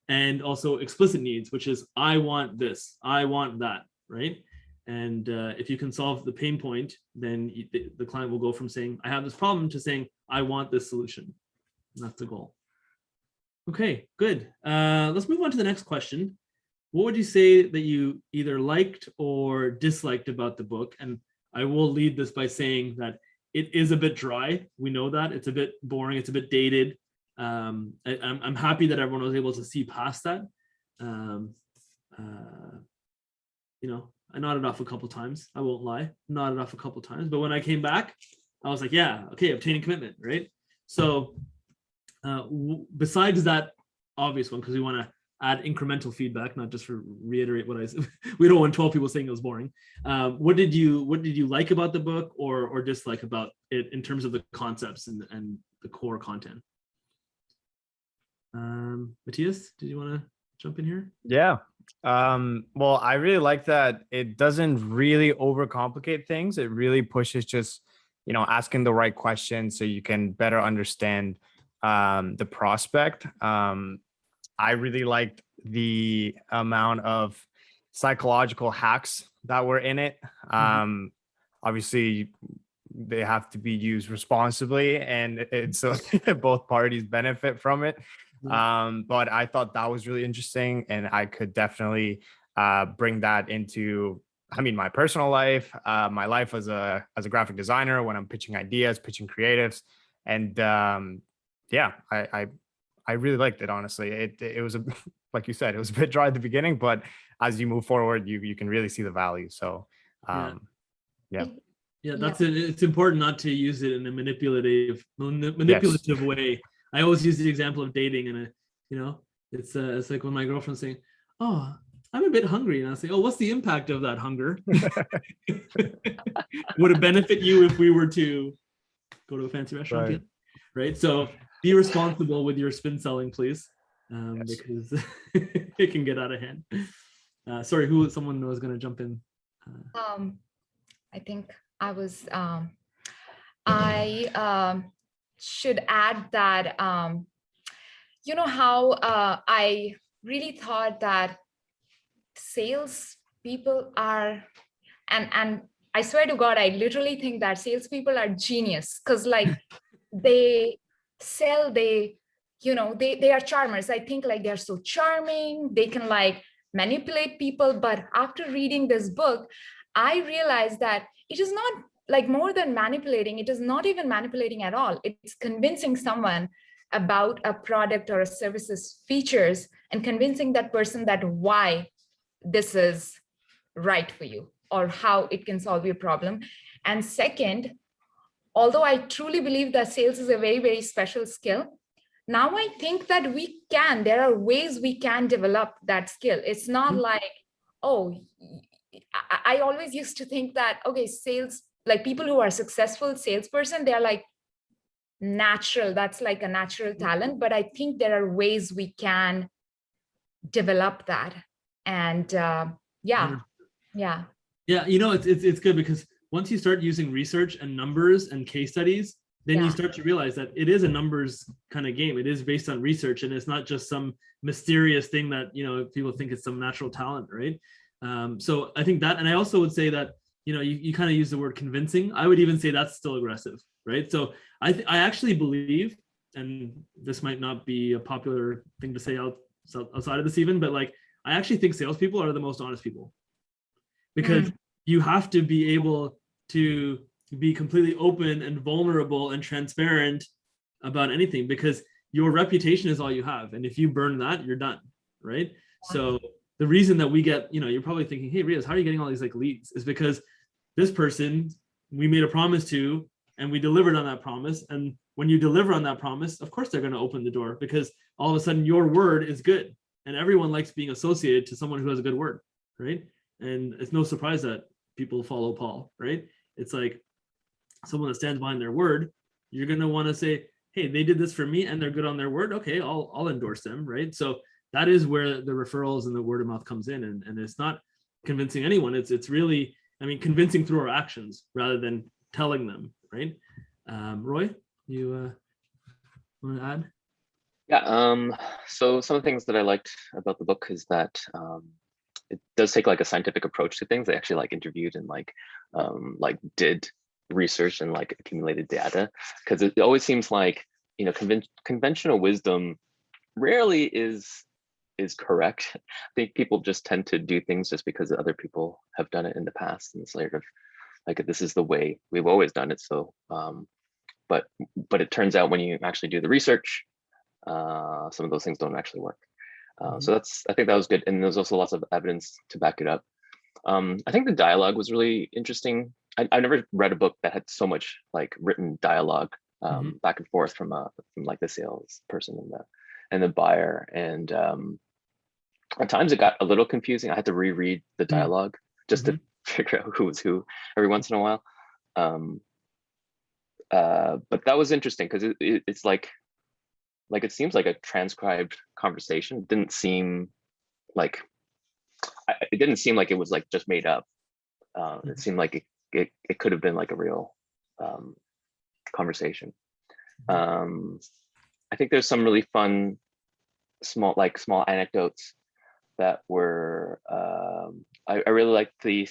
and also explicit needs, which is I want this, I want that, right? And if you can solve the pain point, then the client will go from saying I have this problem to saying I want this solution. And that's the goal. Okay, good. Let's move on to the next question. What would you say that you either liked or disliked about the book? And I will lead this by saying that it is a bit dry. We know that it's a bit boring. It's a bit dated. I'm happy that everyone was able to see past that. You know, I nodded off a couple times. I won't lie, nodded off a couple times. But when I came back, I was like, yeah, okay, obtaining commitment, right? So besides that obvious one, because we want to add incremental feedback, not just for reiterate what I said. We don't want 12 people saying it was boring. What did you like about the book, or dislike about it in terms of the concepts and the core content? Matthias, did you want to jump in here? Yeah. Well, I really like that it doesn't really overcomplicate things. It really pushes just, you know, asking the right questions so you can better understand the prospect. I really liked the amount of psychological hacks that were in it. Obviously, they have to be used responsibly, and so both parties benefit from it. But I thought that was really interesting, and I could definitely bring that into, I mean, my personal life, my life as a graphic designer, when I'm pitching ideas, pitching creatives, and yeah, I really liked it, honestly. It was like you said, it was a bit dry at the beginning, but as you move forward, you can really see the value. So yeah. That's it. It's important not to use it in a manipulative way. I always use the example of dating, and you know, it's like when my girlfriend's saying, "Oh, I'm a bit hungry," and I say, "Oh, what's the impact of that hunger? Would it benefit you if we were to go to a fancy restaurant?" Right. Right. So be responsible with your spin selling, please, because it can get out of hand. Sorry, someone was going to jump in. I think I should add that, you know how I really thought that salespeople are, and I swear to God, I literally think that salespeople are genius, because like they sell, they are charmers. I think like they're so charming, they can like manipulate people. But after reading this book, I realized that it is not like more than manipulating. It is not even manipulating at all. It's convincing someone about a product or a service's features and convincing that person that why this is right for you or how it can solve your problem. And second, although I truly believe that sales is a very, very special skill, now I think that there are ways we can develop that skill. It's not like, oh, I always used to think that, okay, sales, like people who are successful salesperson, they're like natural. That's like a natural talent. But I think there are ways we can develop that. And yeah. You know, it's good, because once you start using research and numbers and case studies, then you start to realize that it is a numbers kind of game. It is based on research, and it's not just some mysterious thing that, you know, people think it's some natural talent, right? So I think that, and I also would say that, you know, you kind of use the word convincing. I would even say that's still aggressive, right? So I actually believe, and this might not be a popular thing to say outside of this even, but like, I actually think salespeople are the most honest people, because you have to be able to be completely open and vulnerable and transparent about anything, because your reputation is all you have. And if you burn that, you're done, right? So the reason that we get, you know, you're probably thinking, hey, Riaz, how are you getting all these like leads? Is because this person, we made a promise to, and we delivered on that promise. And when you deliver on that promise, of course, they're going to open the door, because all of a sudden your word is good. And everyone likes being associated to someone who has a good word, right? And it's no surprise that people follow Paul, right? It's like someone that stands behind their word. You're going to want to say, hey, they did this for me and they're good on their word. Okay, I'll endorse them, right? So that is where the referrals and the word of mouth comes in. And it's not convincing anyone. It's really, I mean, convincing through our actions rather than telling them, right? Roy, you want to add? Yeah, so some of the things that I liked about the book is that it does take like a scientific approach to things. They actually like interviewed and like did research and like accumulated data, because it always seems like, you know, conventional wisdom rarely is correct. I think people just tend to do things just because other people have done it in the past, and it's sort of like, this is the way we've always done it. So but it turns out when you actually do the research, some of those things don't actually work. So I think that was good. And there's also lots of evidence to back it up. I think the dialogue was really interesting. I've never read a book that had so much like written dialogue back and forth from like the salesperson and the buyer. And at times it got a little confusing. I had to reread the dialogue just to figure out who was who every once in a while. But that was interesting because it's like it seems like a transcribed conversation. It didn't seem like it was like just made up. It seemed like it could have been like a real conversation. I think there's some really fun small anecdotes that were I really liked the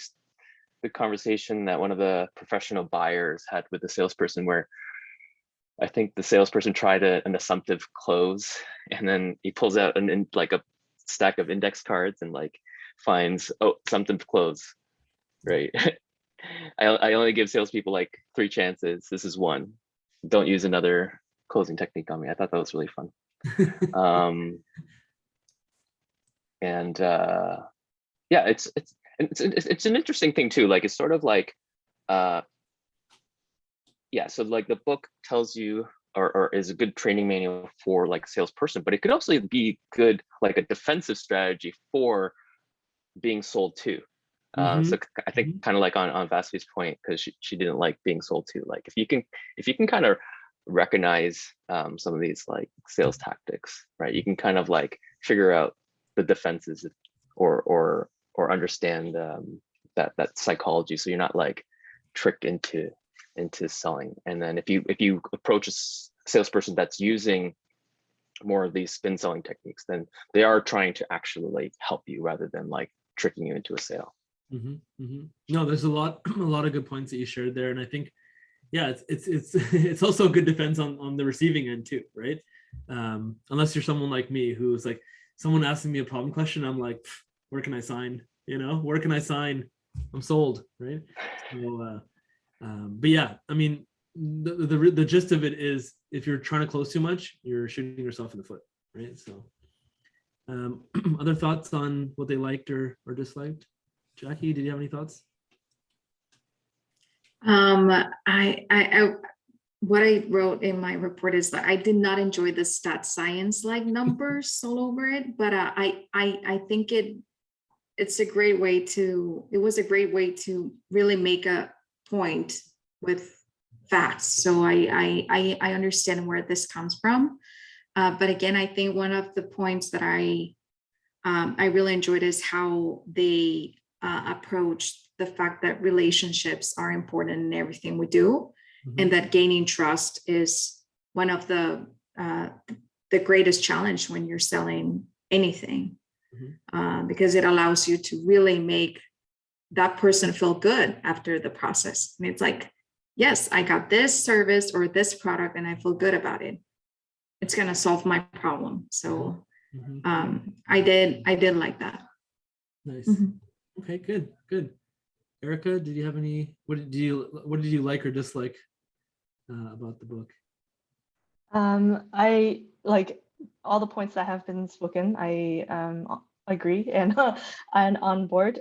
conversation that one of the professional buyers had with the salesperson, where I think the salesperson tried an assumptive close, and then he pulls out like a stack of index cards and like finds, oh, assumptive close, right? I only give salespeople like 3 chances. This is one. Don't use another closing technique on me. I thought that was really fun. Yeah, it's an interesting thing too. Like it's sort of like, yeah. So like the book tells you, or is a good training manual for like a salesperson, but it could also be good like a defensive strategy for being sold to. So I think kind of like on Vasvi's point, because she didn't like being sold to. Like if you can kind of recognize some of these like sales tactics, right? You can kind of like figure out the defenses or understand that psychology, so you're not like tricked into selling. And then if you approach a salesperson that's using more of these spin selling techniques, then they are trying to actually like help you rather than like tricking you into a sale. No, there's a lot of good points that you shared there, and I think, yeah, it's also a good defense on the receiving end too, right? Unless you're someone like me who's like, someone asking me a problem question, I'm like, where can I sign? Where can I sign? I'm sold, right? So, but yeah, I mean, the gist of it is, if you're trying to close too much, you're shooting yourself in the foot, right? So, other thoughts on what they liked or disliked? Jackie, did you have any thoughts? What I wrote in my report is that I did not enjoy the stat science like numbers all over it, but I think it was a great way to really make a point with facts. So I understand where this comes from, but again, I think one of the points that I really enjoyed is how they approached the fact that relationships are important in everything we do, and that gaining trust is one of the greatest challenge when you're selling anything, because it allows you to really make that person feel good after the process. And it's like, yes, I got this service or this product and I feel good about it. It's going to solve my problem. So I did like that. Nice. Okay, good. Erica, did you have any? What did you like or dislike about the book? I like all the points that have been spoken. I agree and on board.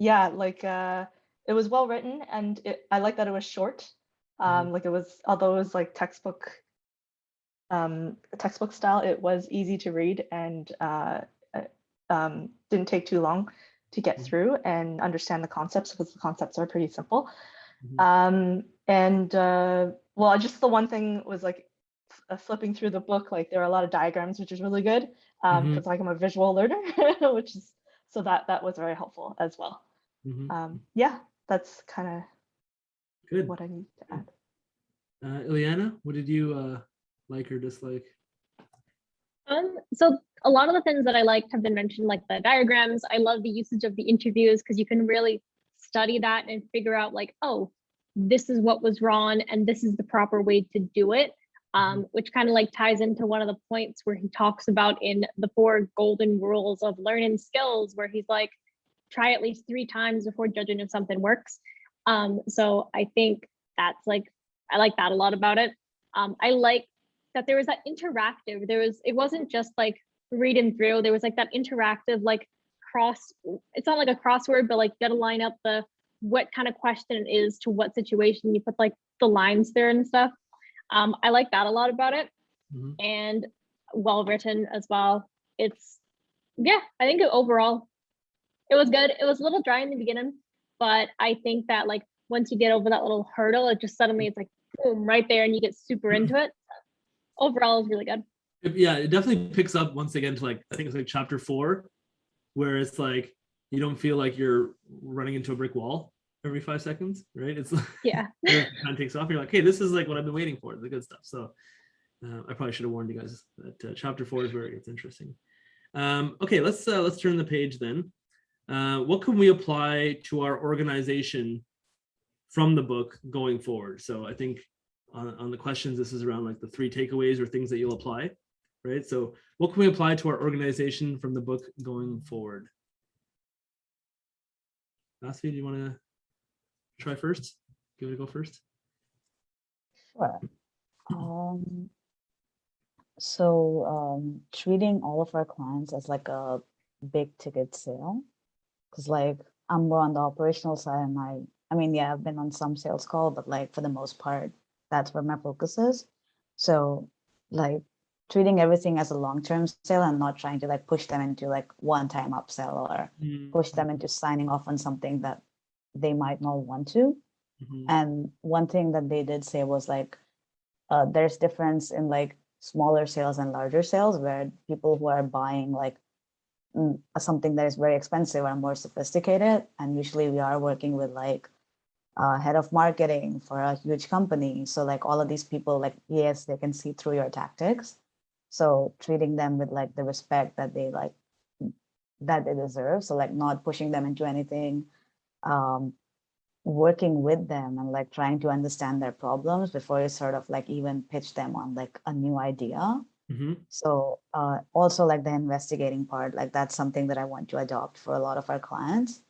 Yeah, like it was well written, and I like that it was short. Like it was, although it was like textbook style, it was easy to read and didn't take too long to get through and understand the concepts, because the concepts are pretty simple. Well, just the one thing was like flipping through the book, like there are a lot of diagrams, which is really good, because like I'm a visual learner, which is, so that was very helpful as well. Yeah, that's kind of good. what I need to add. Ileana, what did you like or dislike? So a lot of the things that I liked have been mentioned, like the diagrams. I love the usage of the interviews, because you can really study that and figure out like, oh, this is what was wrong and this is the proper way to do it, which kind of like ties into one of the points where he talks about in the 4 golden rules of learning skills, where he's like, try at least 3 times before judging if something works. So I think that's like, I like that a lot about it. I like that there was that interactive, it wasn't just like reading through, there was like that interactive, like it's not like a crossword, but like you gotta line up what kind of question it is to what situation, you put like the lines there and stuff. I like that a lot about it. And well written as well. I think overall it was good. It was a little dry in the beginning, but I think that like once you get over that little hurdle, it just suddenly it's like boom right there and you get super into it. Overall it's really good. Yeah, it definitely picks up once again to like, I think it's like chapter 4, where it's like you don't feel like you're running into a brick wall every 5 seconds, right? It's like it kind of takes off. You're like, hey, this is like what I've been waiting for, the good stuff. So I probably should have warned you guys that chapter 4 is where it gets interesting. Okay, let's turn the page then. What can we apply to our organization from the book going forward? So I think on the questions, this is around like the 3 takeaways or things that you'll apply, right? So what can we apply to our organization from the book going forward? Nasvi, do you want to try first? Give it a go first. Sure. Treating all of our clients as like a big ticket sale, because like I'm more on the operational side, and I mean, yeah, I've been on some sales call, but like for the most part, that's where my focus is. So like treating everything as a long-term sale and not trying to like push them into like one-time upsell or push them into signing off on something that they might not want to. And one thing that they did say was like, there's difference in like smaller sales and larger sales, where people who are buying like something that is very expensive are more sophisticated. And usually we are working with like head of marketing for a huge company. So like all of these people, like, yes, they can see through your tactics. So treating them with like the respect that they deserve. So like not pushing them into anything, working with them and like trying to understand their problems before you sort of like even pitch them on like a new idea. So also like the investigating part, like that's something that I want to adopt for a lot of our clients,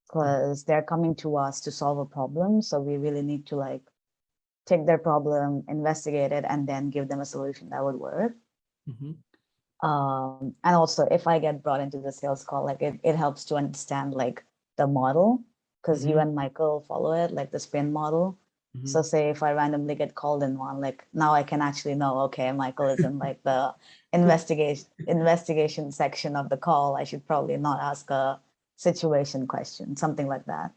because they're coming to us to solve a problem. So we really need to like take their problem, investigate it, and then give them a solution that would work. And also if I get brought into the sales call, like it helps to understand like the model, because you and Michael follow it, like the spin model. So say if I randomly get called in one, like now I can actually know, okay, Michael is in like the investigation section of the call. I should probably not ask a situation question, something like that.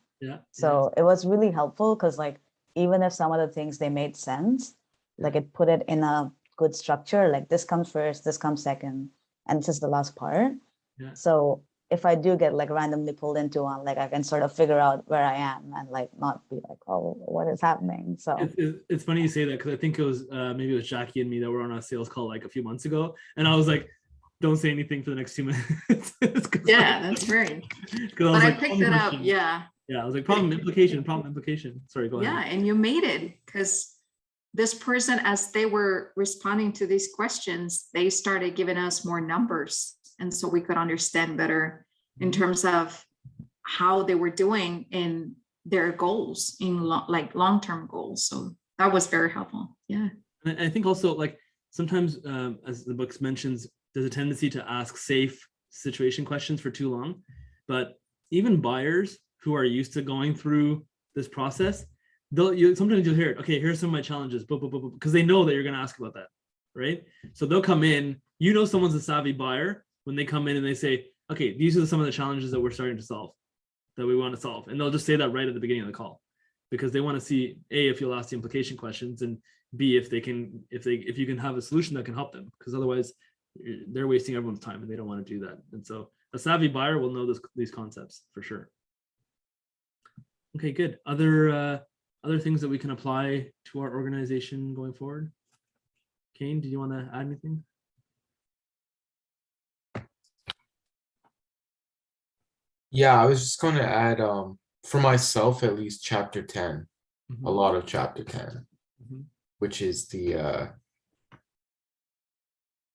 So it was really helpful, because like even if some of the things they made sense, like it put it in a good structure, like this comes first, this comes second, and this is the last part. So if I do get like randomly pulled into one, like I can sort of figure out where I am and like not be like, oh, what is happening? So it's funny you say that, because I think it was maybe it was Jackie and me that were on a sales call like a few months ago, and I was like, don't say anything for the next 2 minutes. Yeah, that's right. But I picked it up. Yeah, I was like, problem implication. Sorry, go ahead. Yeah, and you made it, because this person, as they were responding to these questions, they started giving us more numbers. And so we could understand better in terms of how they were doing in their goals, in long-term goals. So that was very helpful. Yeah. And I think also like sometimes, as the book mentions, there's a tendency to ask safe situation questions for too long. But even buyers who are used to going through this process, sometimes you'll hear it, okay, here's some of my challenges, because they know that you're going to ask about that, right? So they'll come in, someone's a savvy buyer when they come in and they say, okay, these are some of the challenges that we're starting to solve, that we want to solve. And they'll just say that right at the beginning of the call, because they want to see, A, if you'll ask the implication questions, and B, if you can have a solution that can help them, because otherwise they're wasting everyone's time and they don't want to do that. And so a savvy buyer will know these concepts for sure. Okay, good. Other things that we can apply to our organization going forward? Kane, do you want to add anything? Yeah, I was just going to add, for myself, at least chapter 10, a lot of chapter 10, which is the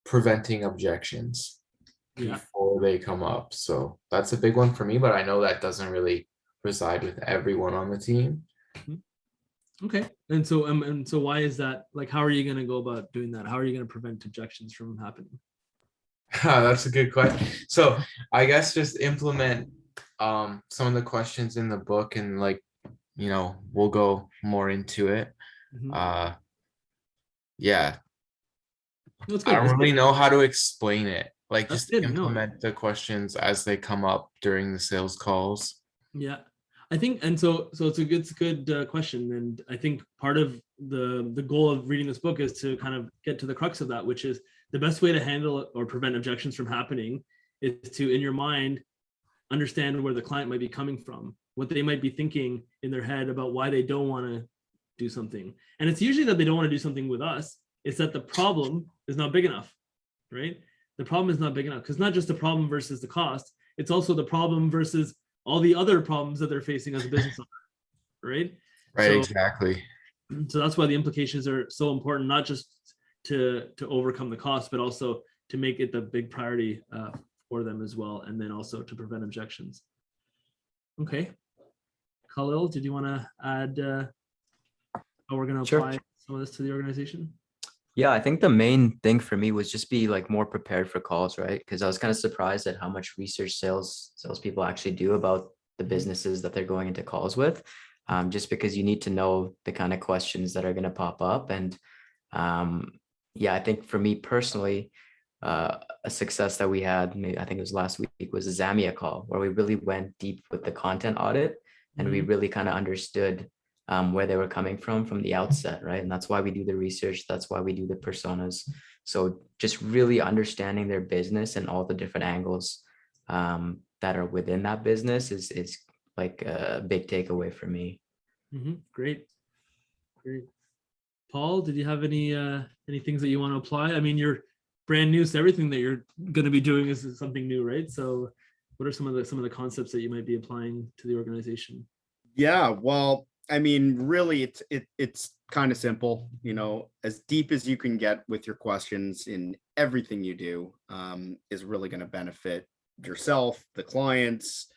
preventing objections before they come up. So that's a big one for me, but I know that doesn't really reside with everyone on the team. Okay. And so why is that? Like, how are you going to go about doing that? How are you going to prevent objections from happening? That's a good question. So I guess just implement some of the questions in the book, and like, we'll go more into it. Mhm. Yeah, That's I good. don't That's really good. know how to explain it. Like, That's just good. No. implement the questions as they come up during the sales calls. Yeah, I think, and so it's a good question, and I think part of the goal of reading this book is to kind of get to the crux of that, which is the best way to handle or prevent objections from happening is to, in your mind, understand where the client might be coming from, what they might be thinking in their head about why they don't want to do something. And it's usually that they don't want to do something with us. It's that the problem is not big enough, right? The problem is not big enough, because not just the problem versus the cost, it's also the problem versus all the other problems that they're facing as a business owner, right? Right, exactly. So that's why the implications are so important, not just to overcome the cost, but also to make it the big priority for them as well, and then also to prevent objections. Okay, Khalil, did you want to add how we're going to Sure. apply some of this to the organization? Yeah, I think the main thing for me was just be like more prepared for calls, right? Because I was kind of surprised at how much research salespeople actually do about the businesses that they're going into calls with. Just because you need to know the kind of questions that are going to pop up. And yeah, I think for me personally, a success that we had, I think it was last week, was a Zamia call where we really went deep with the content audit, and we really kind of understood where they were coming from the outset, right? And that's why we do the research. That's why we do the personas. So just really understanding their business and all the different angles that are within that business is like a big takeaway for me. Great. Paul, did you have any things that you want to apply? I mean, you're brand new, so everything that you're going to be doing is something new, right? So what are some of the concepts that you might be applying to the organization? Yeah, well, I mean, really, it's kind of simple. As deep as you can get with your questions in everything you do is really going to benefit yourself, the clients,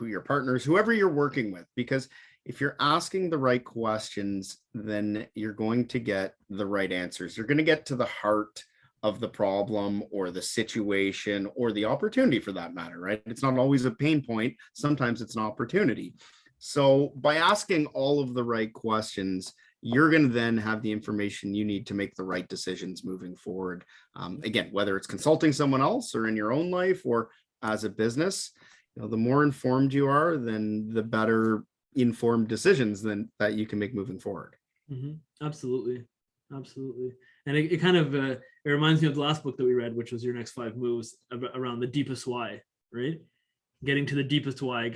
your partners, whoever you're working with. Because if you're asking the right questions, then you're going to get the right answers. You're going to get to the heart of the problem or the situation or the opportunity, for that matter, right? It's not always a pain point. Sometimes it's an opportunity. So by asking all of the right questions, you're going to then have the information you need to make the right decisions moving forward. Again, whether it's consulting someone else or in your own life or as a business, the more informed you are, then the better informed decisions that you can make moving forward. Absolutely. And it kind of it reminds me of the last book that we read, which was Your Next 5 Moves, around the deepest why, right? Getting to the deepest why,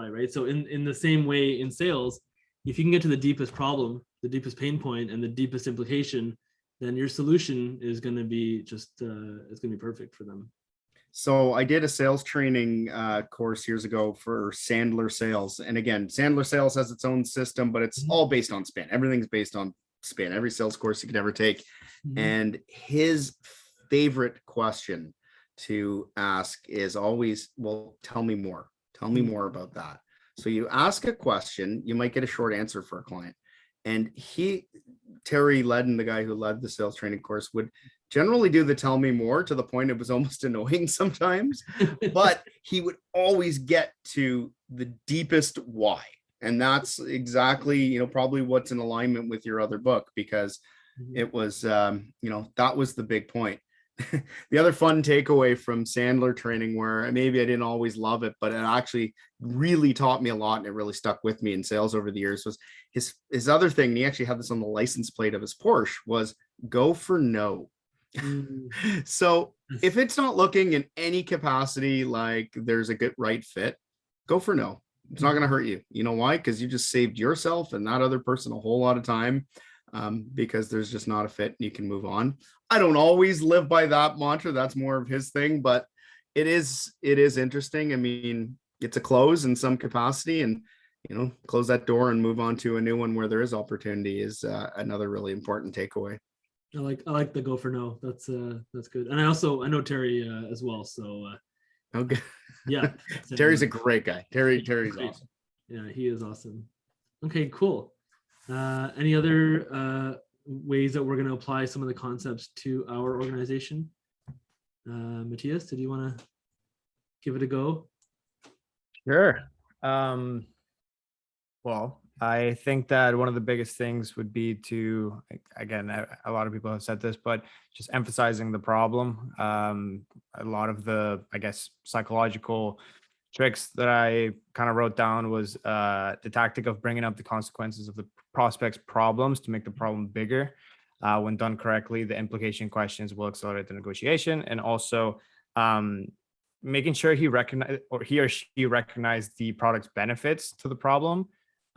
right? So in the same way in sales, if you can get to the deepest problem, the deepest pain point, and the deepest implication, then your solution is going to be just it's going to be perfect for them. So I did a sales training course years ago for Sandler Sales. And again, Sandler Sales has its own system, but it's all based on spin. Everything's based on spin, every sales course you could ever take. And his favorite question to ask is always, well, tell me more about that. So you ask a question, you might get a short answer for a client. And Terry Ledden, the guy who led the sales training course, would generally do the tell me more to the point it was almost annoying sometimes, but he would always get to the deepest why. And that's exactly, probably what's in alignment with your other book, because it was, that was the big point. The other fun takeaway from Sandler training, where maybe I didn't always love it, but it actually really taught me a lot and it really stuck with me in sales over the years, was his other thing. And he actually had this on the license plate of his Porsche, was go for no. So if it's not looking in any capacity like there's a good right fit, go for no. It's not going to hurt you. You know why? Because you just saved yourself and that other person a whole lot of time, because there's just not a fit and you can move on. I don't always live by that mantra. That's more of his thing, but it is interesting. I mean, it's a close in some capacity, and close that door and move on to a new one where there is opportunity is another really important takeaway. I like the go for no. That's good. And I know Terry as well. So okay. Yeah. Terry's a great guy. Terry's great. awesome. Yeah, he is awesome. Okay, cool. Any other ways that we're going to apply some of the concepts to our organization? Matthias, did you want to give it a go? Sure. Well, I think that one of the biggest things would be to, again, a lot of people have said this, but just emphasizing the problem. A lot of the, I guess, psychological tricks that I kind of wrote down was the tactic of bringing up the consequences of the prospect's problems to make the problem bigger. When done correctly, the implication questions will accelerate the negotiation, and also making sure he or she recognize the product's benefits to the problem,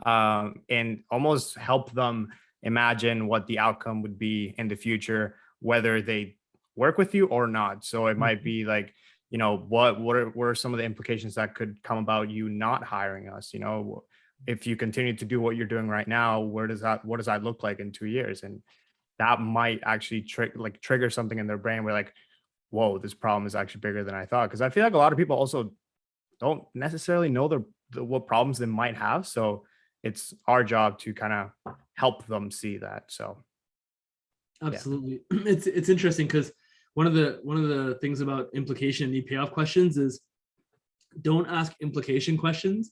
and almost help them imagine what the outcome would be in the future, whether they work with you or not. So it might be like, you know, what are some of the implications that could come about you not hiring us? You know, if you continue to do what you're doing right now, what does that look like in 2 years? And that might actually trigger something in their brain where like, whoa, this problem is actually bigger than I thought. Because I feel like a lot of people also don't necessarily know what problems they might have. So it's our job to kind of help them see that. So absolutely. Yeah. It's interesting because one of the things about implication need payoff questions is don't ask implication questions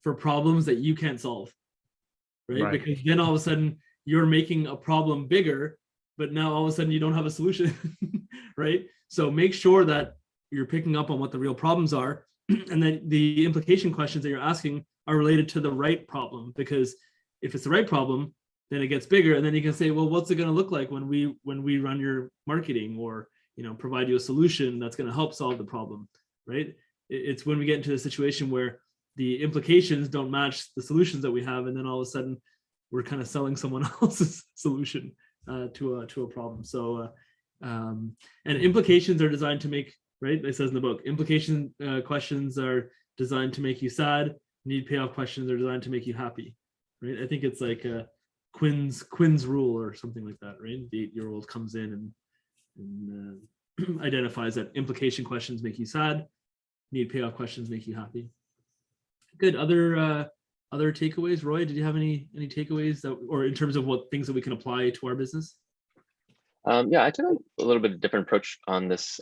for problems that you can't solve, right? Because then all of a sudden you're making a problem bigger, but now all of a sudden you don't have a solution, right? So make sure that you're picking up on what the real problems are, and then the implication questions that you're asking are related to the right problem, because if it's the right problem, then it gets bigger, and then you can say, well, what's it going to look like when we run your marketing, or, you know, provide you a solution that's going to help solve the problem, right? It's when we get into a situation where the implications don't match the solutions that we have, and then all of a sudden we're kind of selling someone else's solution to a problem. So and implications are designed to make, right, it says in the book, implication questions are designed to make you sad, need payoff questions are designed to make you happy, right? I think it's like Quinn's rule or something like that, right? The 8-year-old comes in and identifies that implication questions make you sad, need payoff questions make you happy. Good. Other takeaways? Roy, did you have any takeaways that, or in terms of what things that we can apply to our business? Yeah, I took a little bit of different approach on this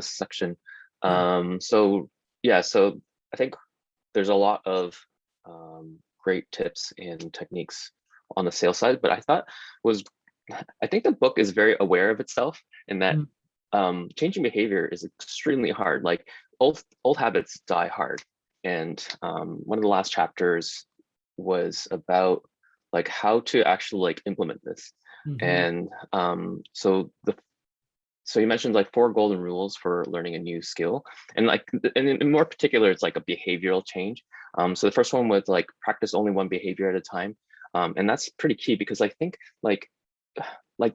section. So I think there's a lot of great tips and techniques on the sales side, but I think the book is very aware of itself, in that changing behavior is extremely hard. Like old habits die hard. And one of the last chapters was about like how to actually like implement this. And so you mentioned like 4 golden rules for learning a new skill, and like, and in more particular, it's like a behavioral change. So the first one was like practice only one behavior at a time, and that's pretty key, because I think like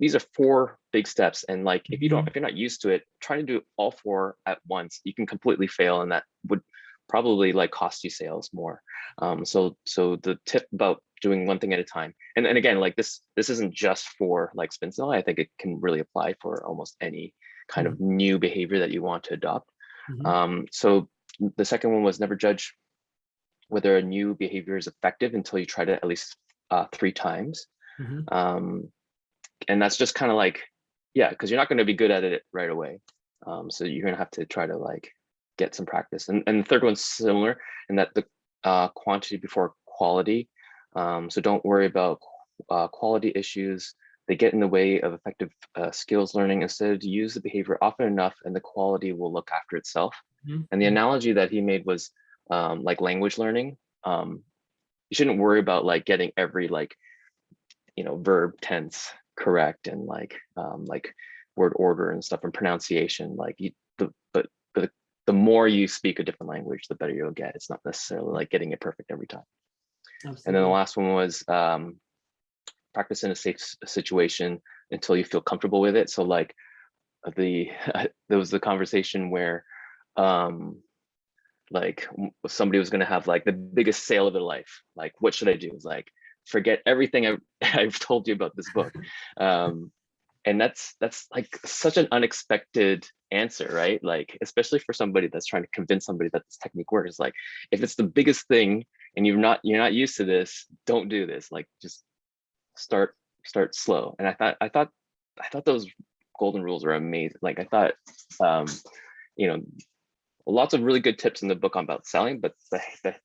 these are 4 big steps, and like if you're not used to it, trying to do all 4 at once, you can completely fail, and that would probably like cost you sales more. So the tip about doing one thing at a time, and again, like this isn't just for like spin selling. I think it can really apply for almost any kind of new behavior that you want to adopt. So the second one was never judge whether a new behavior is effective until you tried it at least 3 times. And that's just kind of like, yeah, because you're not going to be good at it right away. So you're going to have to try to like get some practice. And the third one's similar in that the quantity before quality. So don't worry about quality issues. They get in the way of effective skills learning. Instead, use the behavior often enough and the quality will look after itself. And the analogy that he made was like language learning. You shouldn't worry about like getting every like, you know, verb tense correct, and like word order and stuff and pronunciation. Like but the more you speak a different language, the better you'll get. It's not necessarily like getting it perfect every time. Absolutely. And then the last one was practice in a safe situation until you feel comfortable with it. So like there was the conversation where like somebody was going to have like the biggest sale of their life. Like, what should I do? It's like, forget everything I've told you about this book. And that's like such an unexpected answer, right? Like, especially for somebody that's trying to convince somebody that this technique works. Like, if it's the biggest thing and you're not used to this, don't do this. Like, just start slow. And I thought those golden rules are amazing. Like I thought, you know, lots of really good tips in the book about selling, but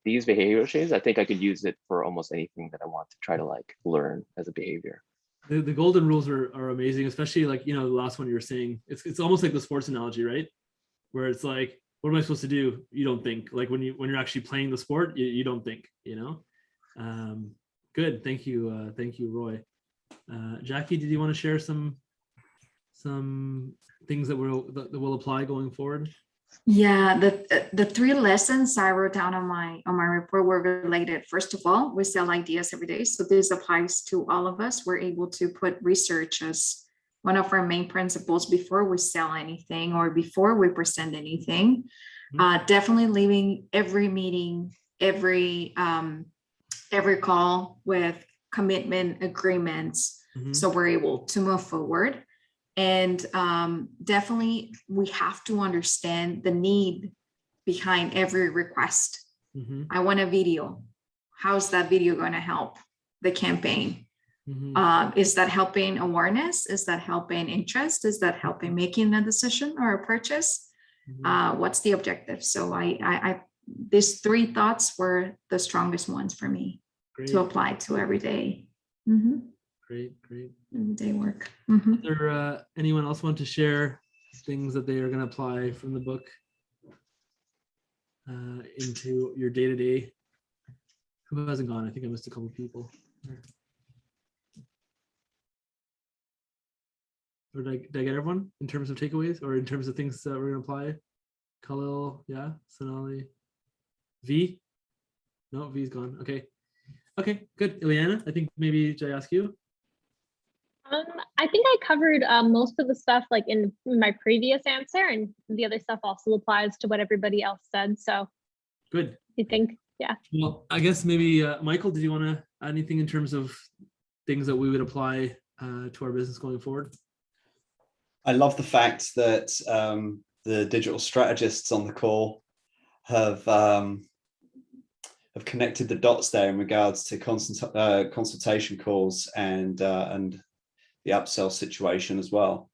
these behavioral changes, I think I could use it for almost anything that I want to try to like learn as a behavior. The golden rules are amazing, especially like, you know, the last one you were saying. It's almost like the sports analogy, right? Where it's like, what am I supposed to do? You don't think. Like when you're actually playing the sport, you don't think, you know. Good, thank you, Roy. Jackie, did you want to share some things that will apply going forward? Yeah, the three lessons I wrote down on my report were related. First of all, we sell ideas every day, so this applies to all of us. We're able to put research as one of our main principles before we sell anything or before we present anything. Definitely leaving every meeting, every call with commitment agreements, so we're able to move forward. And definitely we have to understand the need behind every request. I want a video. How's that video going to help the campaign? Is that helping awareness? Is that helping interest? Is that helping making a decision or a purchase? What's the objective? So I these three thoughts were the strongest ones for me to apply to every day. Great. Everyday work. Is there anyone else want to share things that they are going to apply from the book into your day-to-day? Who hasn't gone? I think I missed a couple of people. Or did I get everyone in terms of takeaways or in terms of things that we're going to apply? Khalil, yeah, Sonali, V? No, V's gone. Okay, good. Ileana, I think maybe should I ask you? I think I covered most of the stuff like in my previous answer, and the other stuff also applies to what everybody else said. So good. You think, yeah. Well, I guess maybe Michael, did you want to add anything in terms of things that we would apply to our business going forward? I love the fact that the digital strategists on the call have connected the dots there in regards to consultation calls and the upsell situation as well.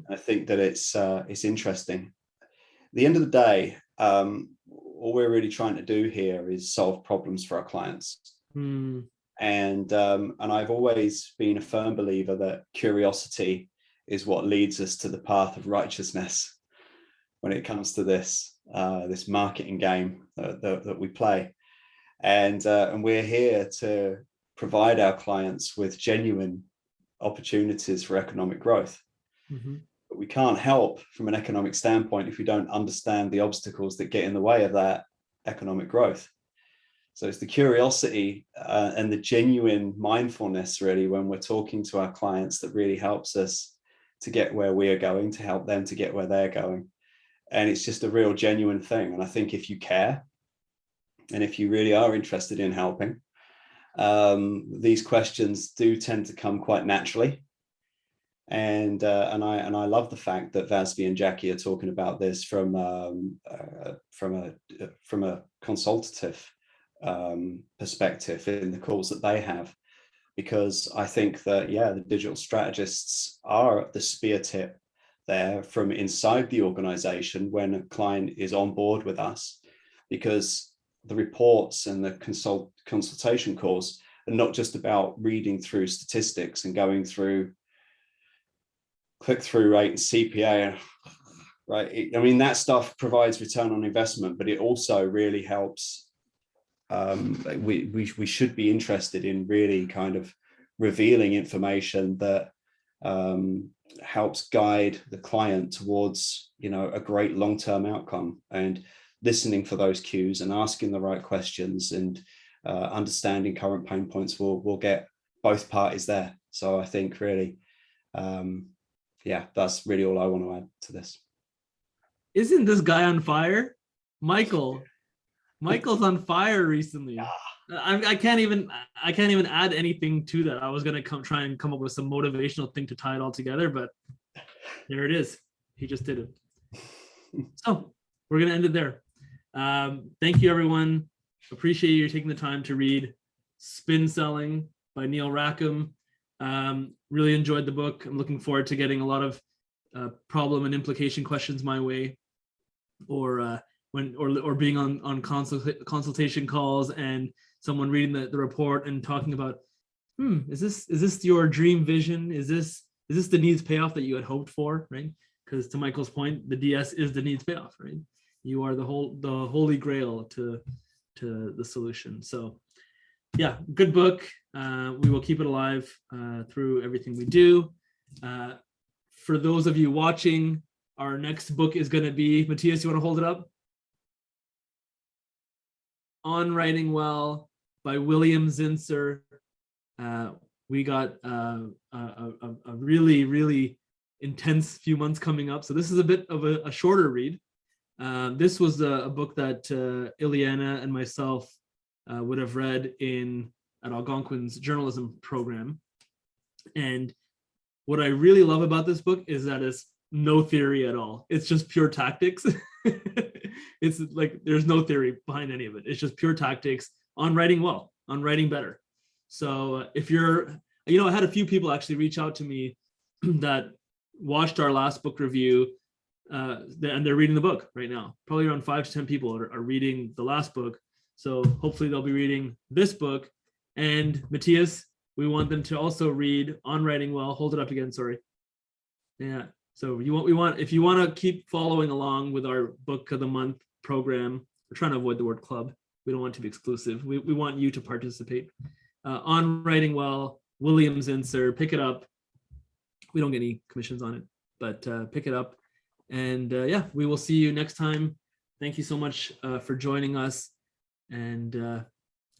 I think that it's interesting. At the end of the day, all we're really trying to do here is solve problems for our clients. And I've always been a firm believer that curiosity is what leads us to the path of righteousness when it comes to this marketing game that we play. And we're here to provide our clients with genuine opportunities for economic growth. But we can't help from an economic standpoint if we don't understand the obstacles that get in the way of that economic growth. So it's the curiosity and the genuine mindfulness really when we're talking to our clients that really helps us to get where we are going, to help them to get where they're going. And it's just a real genuine thing. And I think if you care, and if you really are interested in helping, these questions do tend to come quite naturally. And I love the fact that Vasvi and Jackie are talking about this from a consultative perspective in the calls that they have, because I think that the digital strategists are the spear tip there from inside the organization when a client is on board with us, because the reports and the consultation calls are not just about reading through statistics and going through click-through rate and CPA, right? I mean, that stuff provides return on investment, but it also really helps. We should be interested in really kind of revealing information that helps guide the client towards, a great long-term outcome, and listening for those cues and asking the right questions and understanding current pain points will get both parties there. So I think really, that's really all I want to add to this. Isn't this guy on fire? Michael's on fire recently. I can't even add anything to that. I was gonna try and come up with some motivational thing to tie it all together, but there it is. He just did it. So we're gonna end it there. Thank you, everyone. Appreciate you taking the time to read Spin Selling by Neil Rackham. Really enjoyed the book. I'm looking forward to getting a lot of problem and implication questions my way, or being on consultation calls and someone reading the report and talking about, is this your dream vision? Is this the needs payoff that you had hoped for, right? Because to Michael's point, the DS is the needs payoff, right? You are the holy grail to the solution. So yeah, good book. We will keep it alive through everything we do. For those of you watching, our next book is going to be, Matthias, you want to hold it up? On Writing Well by William Zinsser. We got a really, really intense few months coming up. So this is a bit of a shorter read. This was a book that Ileana and myself would have read at Algonquin's journalism program. And what I really love about this book is that it's no theory at all. It's just pure tactics. It's like there's no theory behind any of it. It's just pure tactics on writing well, on writing better. So if you're, I had a few people actually reach out to me that watched our last book review, and they're reading the book right now. Probably around 5 to 10 people are reading the last book. So hopefully they'll be reading this book. And Matthias, we want them to also read On Writing Well. Hold it up again, sorry. Yeah. So if you want to keep following along with our book of the month program, we're trying to avoid the word club. We don't want to be exclusive. We want you to participate. On Writing Well, William Zinsser, pick it up. We don't get any commissions on it, but pick it up. And yeah, we will see you next time. Thank you so much for joining us. And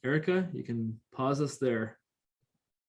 Erica, you can pause us there.